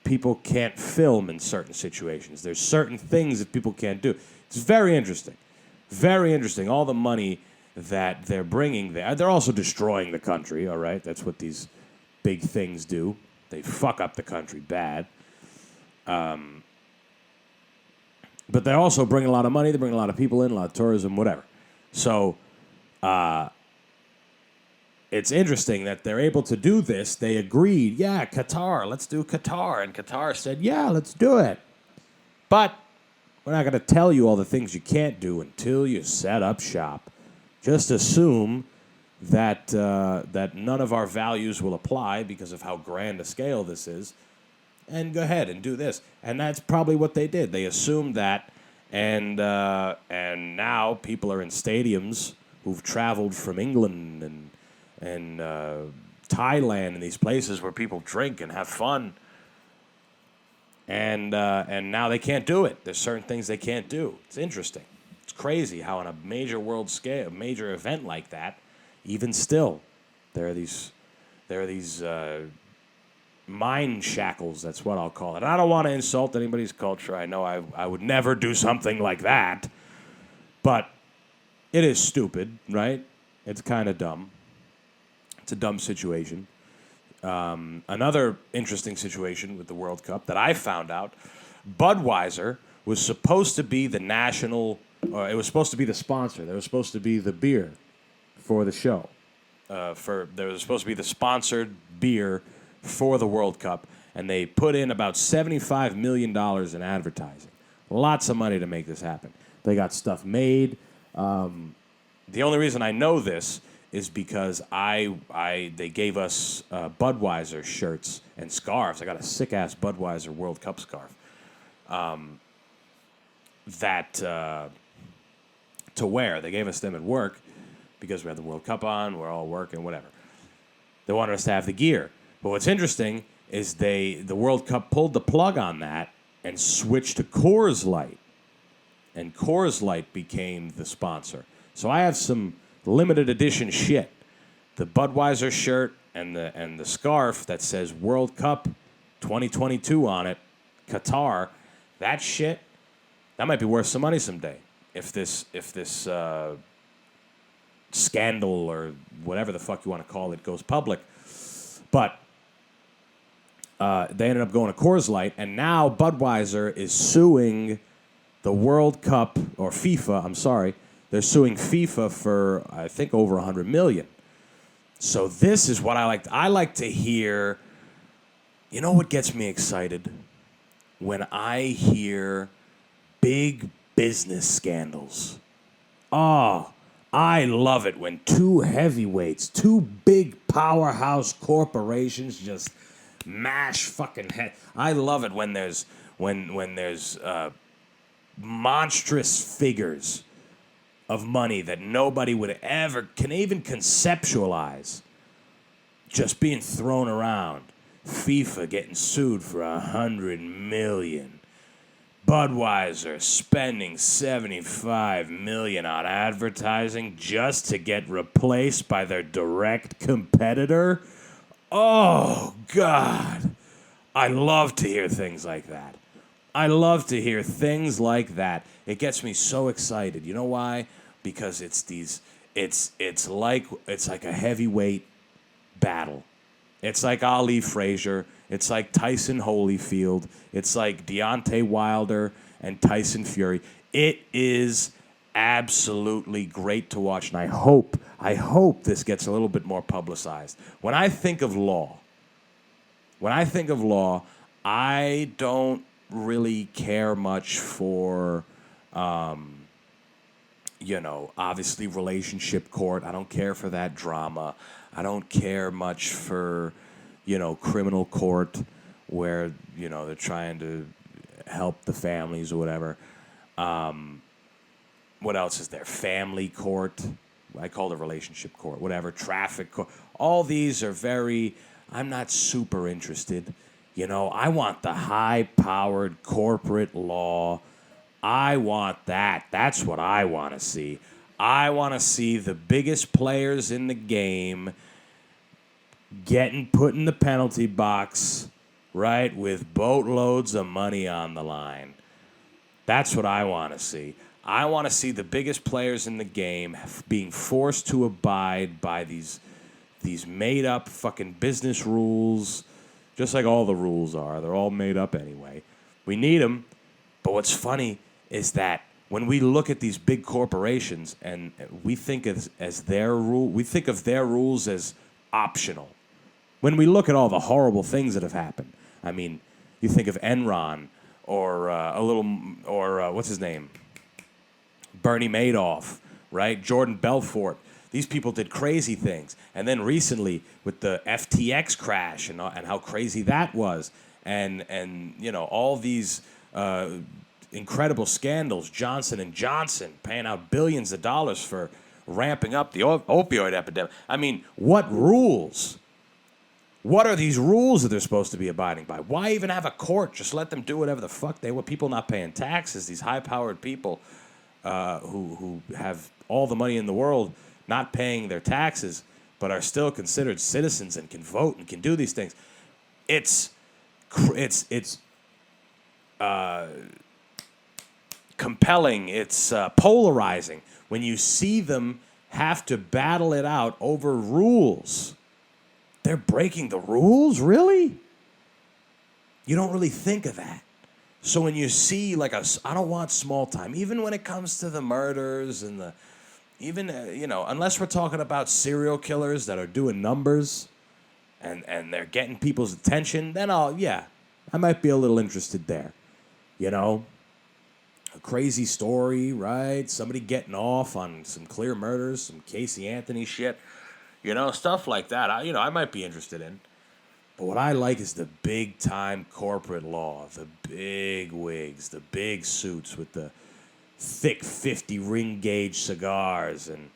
people can't film in certain situations. There's certain things that people can't do. It's very interesting, very interesting. All the money that they're bringing there, they're also destroying the country. All right, that's what these big things do. They fuck up the country bad. But they also bring a lot of money. They bring a lot of people in, a lot of tourism, whatever. So it's interesting that they're able to do this. They agreed, yeah, Qatar, let's do Qatar. And Qatar said, yeah, let's do it. But we're not going to tell you all the things you can't do until you set up shop. Just assume that none of our values will apply because of how grand a scale this is. And go ahead and do this. And that's probably what they did. They assumed that, and now people are in stadiums who've traveled from England and Thailand and these places where people drink and have fun. And now they can't do it. There's certain things they can't do. It's interesting. It's crazy how on a major world scale, a major event like that, even still, there are these mind shackles, that's what I'll call it. And I don't want to insult anybody's culture. I know I would never do something like that. But It is stupid, right? It's kind of dumb. It's a dumb situation. Another interesting situation with the World Cup that I found out, Budweiser was supposed to be the national, or it was supposed to be the sponsor. They were supposed to be the beer for the show. There was supposed to be the sponsored beer for the World Cup, and they put in about $75 million in advertising. Lots of money to make this happen. They got stuff made. The only reason I know this is because they gave us Budweiser shirts and scarves. I got a sick-ass Budweiser World Cup scarf to wear. They gave us them at work because we had the World Cup on. We're all working, whatever. They wanted us to have the gear. But what's interesting is the World Cup pulled the plug on that and switched to Coors Light. And Coors Light became the sponsor. So I have some limited edition shit. The Budweiser shirt and the scarf that says World Cup 2022 on it, Qatar, that shit, that might be worth some money someday. If this scandal or whatever the fuck you want to call it goes public. But they ended up going to Coors Light, and now Budweiser is suing the World Cup, or FIFA, I'm sorry. They're suing FIFA for, I think, over $100 million. So this is what I like. I like to hear, you know what gets me excited? When I hear big business scandals. Oh, I love it when two heavyweights, two big powerhouse corporations just mash fucking head. I love it when there's monstrous figures of money that nobody would ever can even conceptualize just being thrown around. FIFA getting sued for $100 million. Budweiser spending $75 million on advertising just to get replaced by their direct competitor. Oh, God. I love to hear things like that. I love to hear things like that. It gets me so excited. You know why? Because it's like a heavyweight battle. It's like Ali Frazier. It's like Tyson Holyfield. It's like Deontay Wilder and Tyson Fury. It is absolutely great to watch, and I hope this gets a little bit more publicized. When I think of law, I don't really care much for, obviously relationship court. I don't care for that drama. I don't care much for, criminal court where, they're trying to help the families or whatever. What else is there? Family court. I call it relationship court, whatever. Traffic court. All these are I'm not super interested. I want the high-powered corporate law. I want that. That's what I want to see. I want to see the biggest players in the game getting put in the penalty box, right, with boatloads of money on the line. That's what I want to see. I want to see the biggest players in the game being forced to abide by these made-up fucking business rules, just like all the rules are. They're all made up anyway. We need them, but what's funny is that when we look at these big corporations and we think as their rule, we think of their rules as optional. When we look at all the horrible things that have happened, I mean, you think of Enron or what's his name, Bernie Madoff, right? Jordan Belfort. These people did crazy things. And then recently with the FTX crash and how crazy that was, and all these incredible scandals, Johnson & Johnson paying out billions of dollars for ramping up the opioid epidemic. I mean, what rules? What are these rules that they're supposed to be abiding by? Why even have a court? Just let them do whatever the fuck they want. People not paying taxes, these high-powered people who have all the money in the world not paying their taxes, but are still considered citizens and can vote and can do these things. It's compelling. It's polarizing. when you see them have to battle it out over rules. They're breaking the rules? Really? You don't really think of that. So when you see I don't want small time, even when it comes to the murders and unless we're talking about serial killers that are doing numbers and they're getting people's attention, then I might be a little interested there. A crazy story, right? Somebody getting off on some clear murders, some Casey Anthony shit, stuff like that. I might be interested in. But what I like is the big-time corporate law, the big wigs, the big suits with the thick 50 ring gauge cigars, and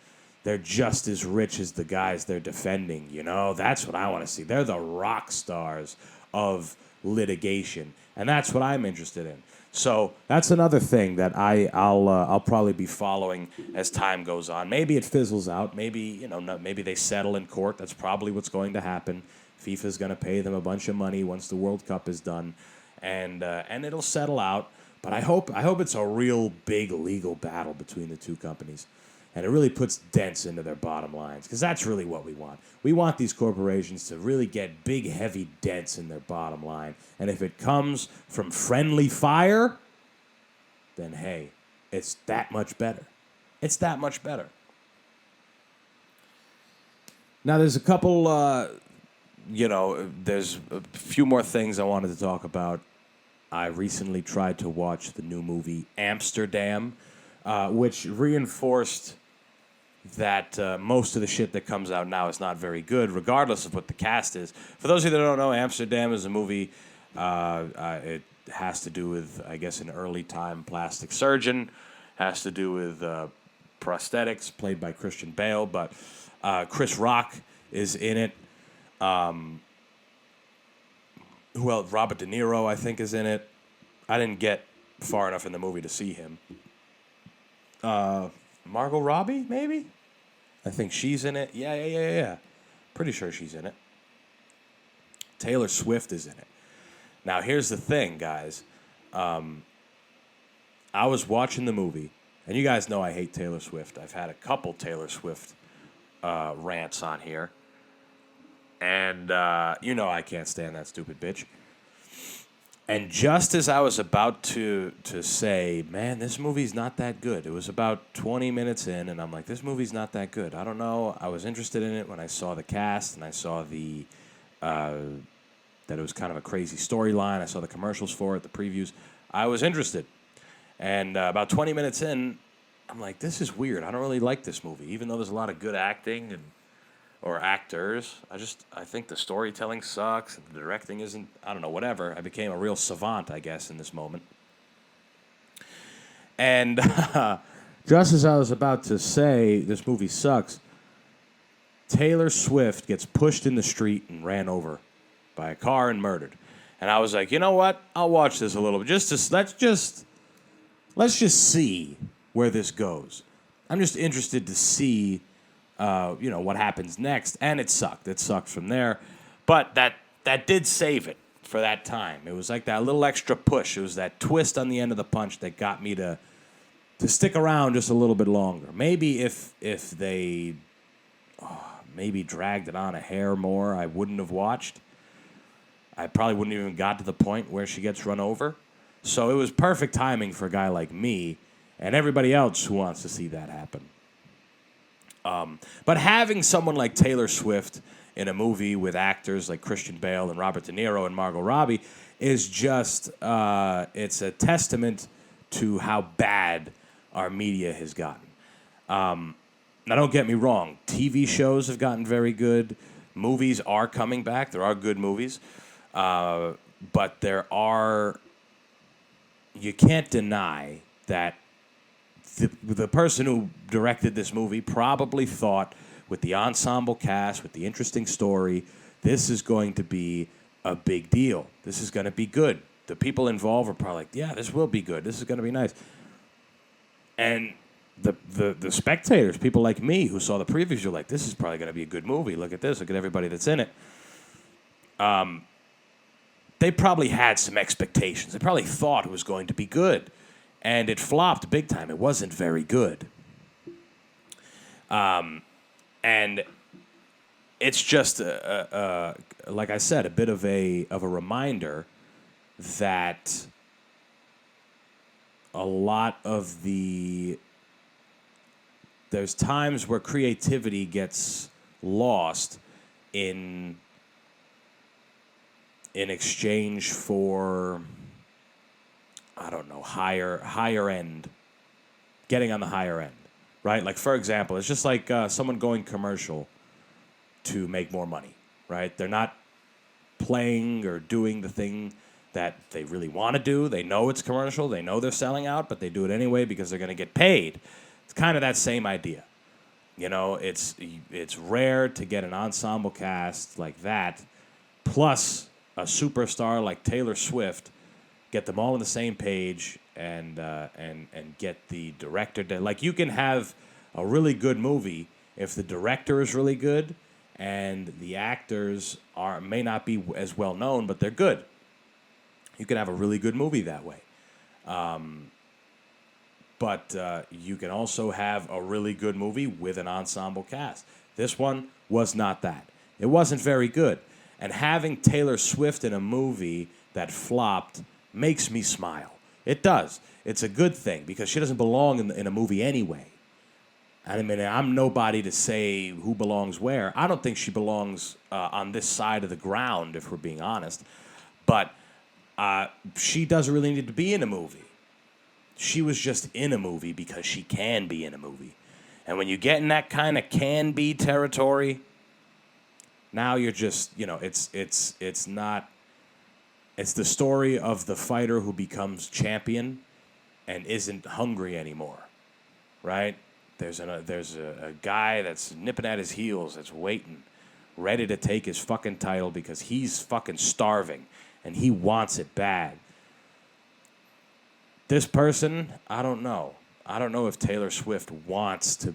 they're just as rich as the guys they're defending. That's what I want to see. They're the rock stars of litigation, and that's what I'm interested in. So that's another thing that I'll probably be following as time goes on. Maybe it fizzles out. Maybe maybe they settle in court. That's probably what's going to happen. FIFA's going to pay them a bunch of money once the World Cup is done, and it'll settle out. But I hope it's a real big legal battle between the two companies, and it really puts dents into their bottom lines, because that's really what we want. We want these corporations to really get big, heavy dents in their bottom line, and if it comes from friendly fire, then hey, it's that much better. It's that much better. Now, there's a couple, there's a few more things I wanted to talk about. I recently tried to watch the new movie Amsterdam, which reinforced that most of the shit that comes out now is not very good, regardless of what the cast is. For those of you that don't know, Amsterdam is a movie. It has to do with, I guess, an early-time plastic surgeon. Has to do with prosthetics, played by Christian Bale, but Chris Rock is in it. Who else? Robert De Niro, I think, is in it. I didn't get far enough in the movie to see him. Margot Robbie, maybe? I think she's in it. Yeah. Pretty sure she's in it. Taylor Swift is in it. Now, here's the thing, guys. I was watching the movie, and you guys know I hate Taylor Swift. I've had a couple Taylor Swift rants on here. And I can't stand that stupid bitch. And just as I was about to say, man, this movie's not that good. It was about 20 minutes in, and I'm like, this movie's not that good. I don't know. I was interested in it when I saw the cast, and I saw that it was kind of a crazy storyline. I saw the commercials for it, the previews. I was interested. And about 20 minutes in, I'm like, this is weird. I don't really like this movie, even though there's a lot of good acting or actors. I think the storytelling sucks, and the directing isn't, I don't know, whatever. I became a real savant, I guess, in this moment. And just as I was about to say this movie sucks, Taylor Swift gets pushed in the street and ran over by a car and murdered. And I was like, you know what? I'll watch this a little bit. Let's just see where this goes. I'm just interested to see what happens next, and it sucked. It sucked from there, but that did save it for that time. It was like that little extra push. It was that twist on the end of the punch that got me to stick around just a little bit longer. Maybe if they maybe dragged it on a hair more, I wouldn't have watched. I probably wouldn't even got to the point where she gets run over. So it was perfect timing for a guy like me and everybody else who wants to see that happen. But having someone like Taylor Swift in a movie with actors like Christian Bale and Robert De Niro and Margot Robbie is just, it's a testament to how bad our media has gotten. Now, don't get me wrong. TV shows have gotten very good. Movies are coming back. There are good movies. But you can't deny that the person who directed this movie probably thought, with the ensemble cast, with the interesting story, this is going to be a big deal. This is going to be good. The people involved are probably like, yeah, this will be good. This is going to be nice. And the spectators, people like me who saw the previews, are like, this is probably going to be a good movie. Look at this. Look at everybody that's in it. They probably had some expectations. They probably thought it was going to be good. And it flopped big time. It wasn't very good. And it's just, like I said, a bit of a reminder that a lot of there's times where creativity gets lost in exchange for, I don't know, higher end, getting on the higher end, right? Like, for example, it's just like someone going commercial to make more money, right? They're not playing or doing the thing that they really want to do. They know it's commercial. They know they're selling out, but they do it anyway because they're going to get paid. It's kind of that same idea. You know, it's rare to get an ensemble cast like that, plus a superstar like Taylor Swift, get them all on the same page and get the director to, like, you can have a really good movie if the director is really good and the actors may not be as well known, but they're good. You can have a really good movie that way. But you can also have a really good movie with an ensemble cast. This one was not that. It wasn't very good. And having Taylor Swift in a movie that flopped makes me smile. It does. It's a good thing because she doesn't belong in a movie anyway. I mean, I'm nobody to say who belongs where. I don't think she belongs on this side of the ground, if we're being honest. But she doesn't really need to be in a movie. She was just in a movie because she can be in a movie. And when you get in that kind of can-be territory, now you're just, you know, it's not... It's the story of the fighter who becomes champion and isn't hungry anymore, right? There's a guy that's nipping at his heels, that's waiting, ready to take his fucking title because he's fucking starving and he wants it bad. This person, I don't know. I don't know if Taylor Swift wants to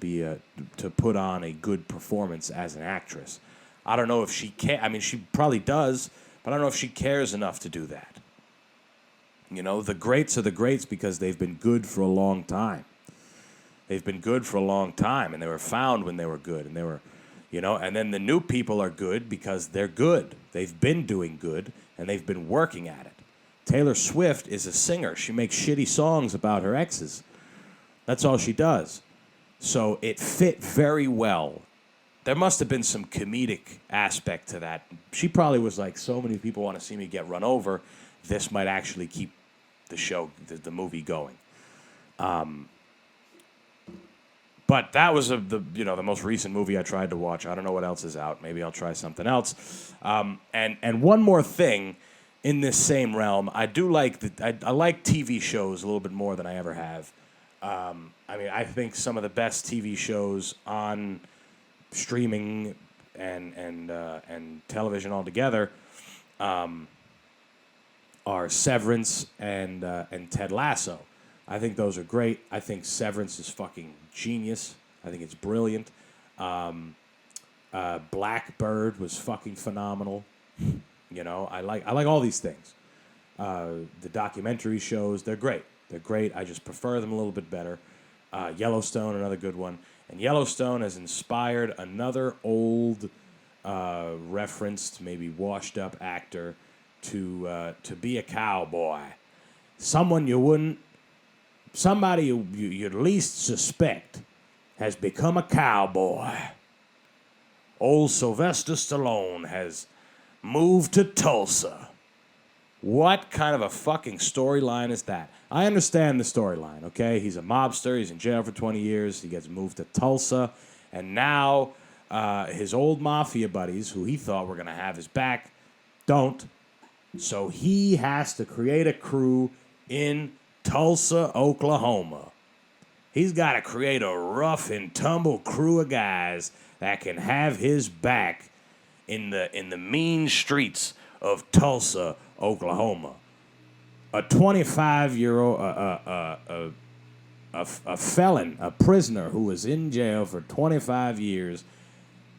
put on a good performance as an actress. I don't know if she can. I mean, she probably does, but I don't know if she cares enough to do that. You know, the greats are the greats because they've been good for a long time. They've been good for a long time, and they were found when they were good, and they were, you know, and then the new people are good because they're good. They've been doing good, and they've been working at it. Taylor Swift is a singer. She makes shitty songs about her exes. That's all she does. So it fit very well. There must have been some comedic aspect to that. She probably was like, so many people want to see me get run over. This might actually keep the show, the movie going. But that was the most recent movie I tried to watch. I don't know what else is out. Maybe I'll try something else. And one more thing in this same realm, I do like I like TV shows a little bit more than I ever have. I mean, I think some of the best TV shows on streaming and television altogether are Severance and Ted Lasso. I think those are great. I think Severance is fucking genius. I think it's brilliant. Blackbird was fucking phenomenal. You know, I like all these things. The documentary shows, they're great. They're great. I just prefer them a little bit better. Yellowstone, another good one. And Yellowstone has inspired another old, referenced, maybe washed-up actor to be a cowboy. Somebody you'd least suspect has become a cowboy. Old Sylvester Stallone has moved to Tulsa. What kind of a fucking storyline is that? I understand the storyline, okay? He's a mobster. He's in jail for 20 years. He gets moved to Tulsa. And now his old mafia buddies, who he thought were going to have his back, don't. So he has to create a crew in Tulsa, Oklahoma. He's got to create a rough and tumble crew of guys that can have his back in the mean streets of Tulsa, Oklahoma. A 25-year-old, a felon, a prisoner who was in jail for 25 years,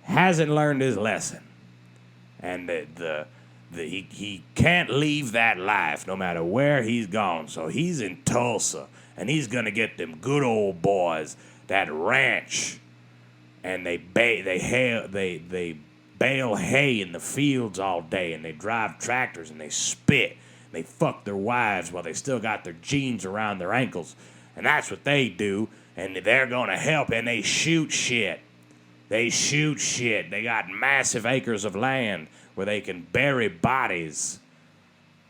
hasn't learned his lesson, and he can't leave that life no matter where he's gone. So he's in Tulsa, and he's gonna get them good old boys, that ranch, and they bale hay in the fields all day, and they drive tractors, and they spit. They fuck their wives while they still got their jeans around their ankles. And that's what they do, and they're going to help, and they shoot shit. They shoot shit. They got massive acres of land where they can bury bodies.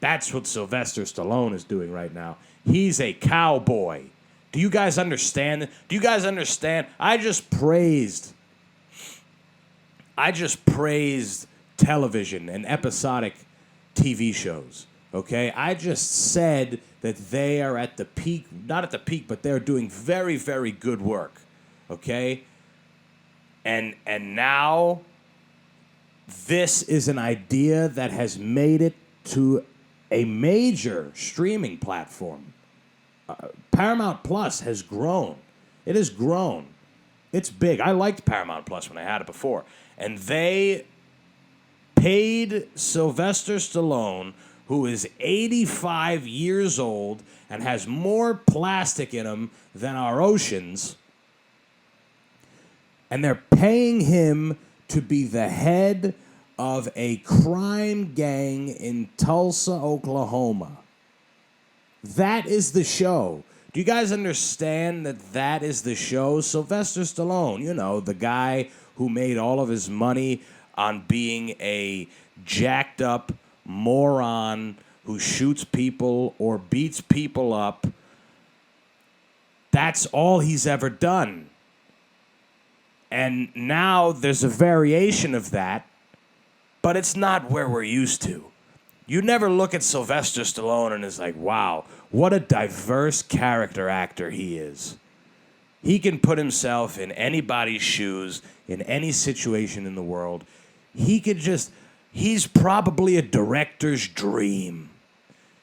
That's what Sylvester Stallone is doing right now. He's a cowboy. Do you guys understand? Do you guys understand? I just praised television and episodic TV shows. Okay? I just said that they are at the peak, not at the peak, but they're doing very, very good work. Okay? And now this is an idea that has made it to a major streaming platform. Paramount Plus has grown. It has grown. It's big. I liked Paramount Plus when I had it before. And they paid Sylvester Stallone, who is 85 years old and has more plastic in him than our oceans, and they're paying him to be the head of a crime gang in Tulsa, Oklahoma. That is the show. Do you guys understand that that is the show? Sylvester Stallone, you know, the guy who made all of his money on being a jacked up moron who shoots people or beats people up. That's all he's ever done. And now there's a variation of that, but it's not where we're used to. You never look at Sylvester Stallone and it's like, wow, what a diverse character actor he is. He can put himself in anybody's shoes, in any situation in the world. He's probably a director's dream.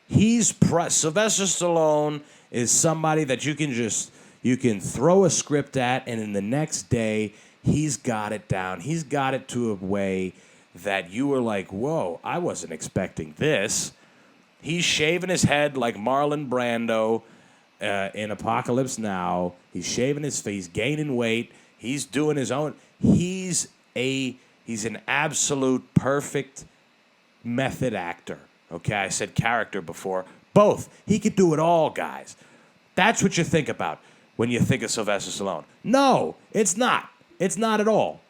Sylvester Stallone is somebody that you can throw a script at, and in the next day, he's got it down. He's got it to a way that you were like, whoa, I wasn't expecting this. He's shaving his head like Marlon Brando in Apocalypse Now. He's shaving his face, gaining weight. He's doing his own. He's an absolute perfect method actor. Okay, I said character before. Both. He could do it all, guys. That's what you think about when you think of Sylvester Stallone. No, it's not. It's not at all.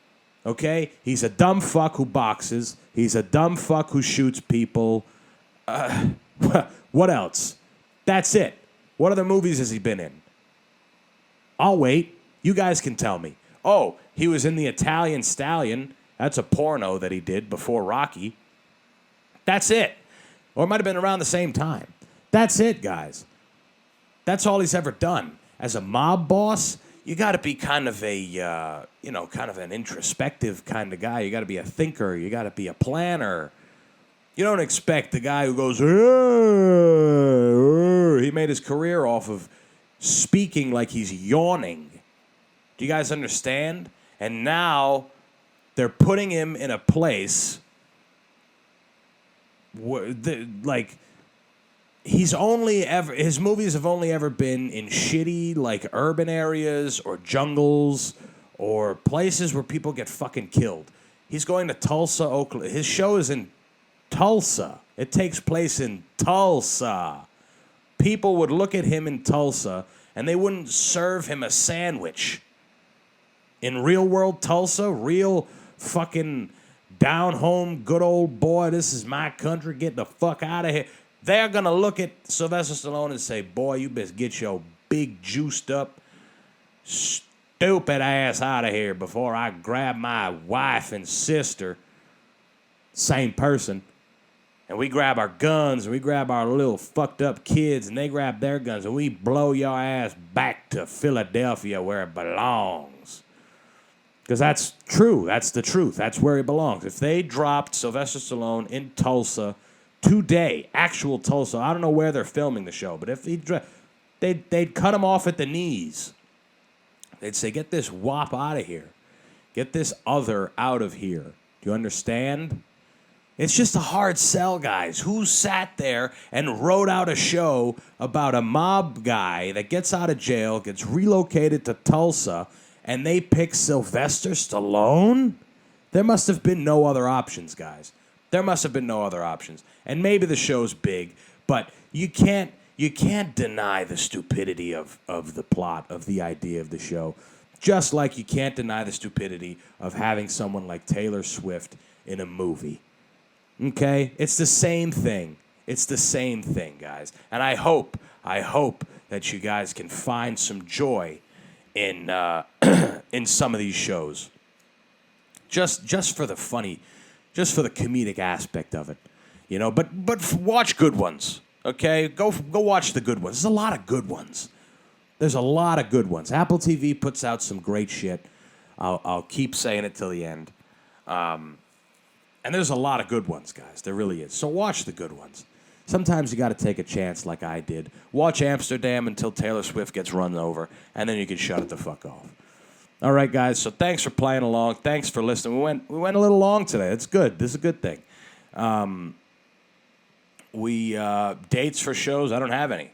Okay? He's a dumb fuck who boxes. He's a dumb fuck who shoots people. What else? That's it. What other movies has he been in? I'll wait. You guys can tell me. Oh, he was in The Italian Stallion. That's a porno that he did before Rocky. That's it. Or it might have been around the same time. That's it, guys. That's all he's ever done. As a mob boss, you got to be kind of kind of an introspective kind of guy. You got to be a thinker. You got to be a planner. You don't expect the guy who goes, he made his career off of speaking like he's yawning. Do you guys understand? And now they're putting him in a place where, his movies have only ever been in shitty, like, urban areas or jungles or places where people get fucking killed. He's going to Tulsa, Oklahoma. His show is in Tulsa. It takes place in Tulsa. People would look at him in Tulsa and they wouldn't serve him a sandwich. In real world Tulsa, real fucking down home, good old boy, this is my country, get the fuck out of here. They're going to look at Sylvester Stallone and say, boy, you best get your big juiced up, stupid ass out of here before I grab my wife and sister, same person, and we grab our guns, and we grab our little fucked up kids, and they grab their guns, and we blow your ass back to Philadelphia where it belongs. Because that's true. That's the truth. That's where he belongs. If they dropped Sylvester Stallone in Tulsa today, actual Tulsa, I don't know where they're filming the show, but if they'd cut him off at the knees. They'd say, get this wop out of here. Get this other out of here. Do you understand? It's just a hard sell, guys. Who sat there and wrote out a show about a mob guy that gets out of jail, gets relocated to Tulsa, and they pick Sylvester Stallone? There must have been no other options, guys. There must have been no other options. And maybe the show's big, but you can't deny the stupidity of the plot, of the idea of the show. Just like you can't deny the stupidity of having someone like Taylor Swift in a movie. Okay? It's the same thing. It's the same thing, guys. And I hope that you guys can find some joy in in some of these shows. Just for the funny, just for the comedic aspect of it, you know. But watch good ones, okay? Go watch the good ones. There's a lot of good ones. There's a lot of good ones. Apple TV puts out some great shit. I'll keep saying it till the end. And there's a lot of good ones, guys. There really is. So watch the good ones. Sometimes you got to take a chance like I did. Watch Amsterdam until Taylor Swift gets run over, and then you can shut it the fuck off. All right, guys, so thanks for playing along. Thanks for listening. We went a little long today. It's good. This is a good thing. Dates for shows, I don't have any.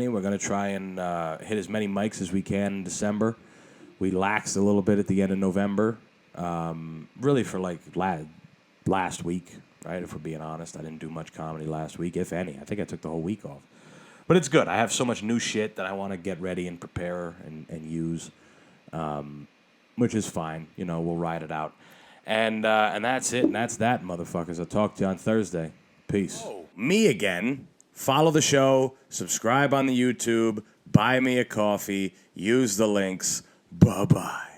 We're going to try and hit as many mics as we can in December. We laxed a little bit at the end of November. Really for like last week, right? If we're being honest, I didn't do much comedy last week, if any. I think I took the whole week off. But it's good. I have so much new shit that I want to get ready and prepare and use. Which is fine. You know, we'll ride it out. And that's it. And that's that, motherfuckers. I'll talk to you on Thursday. Peace. Oh, me again. Follow the show. Subscribe on the YouTube. Buy me a coffee. Use the links. Bye-bye.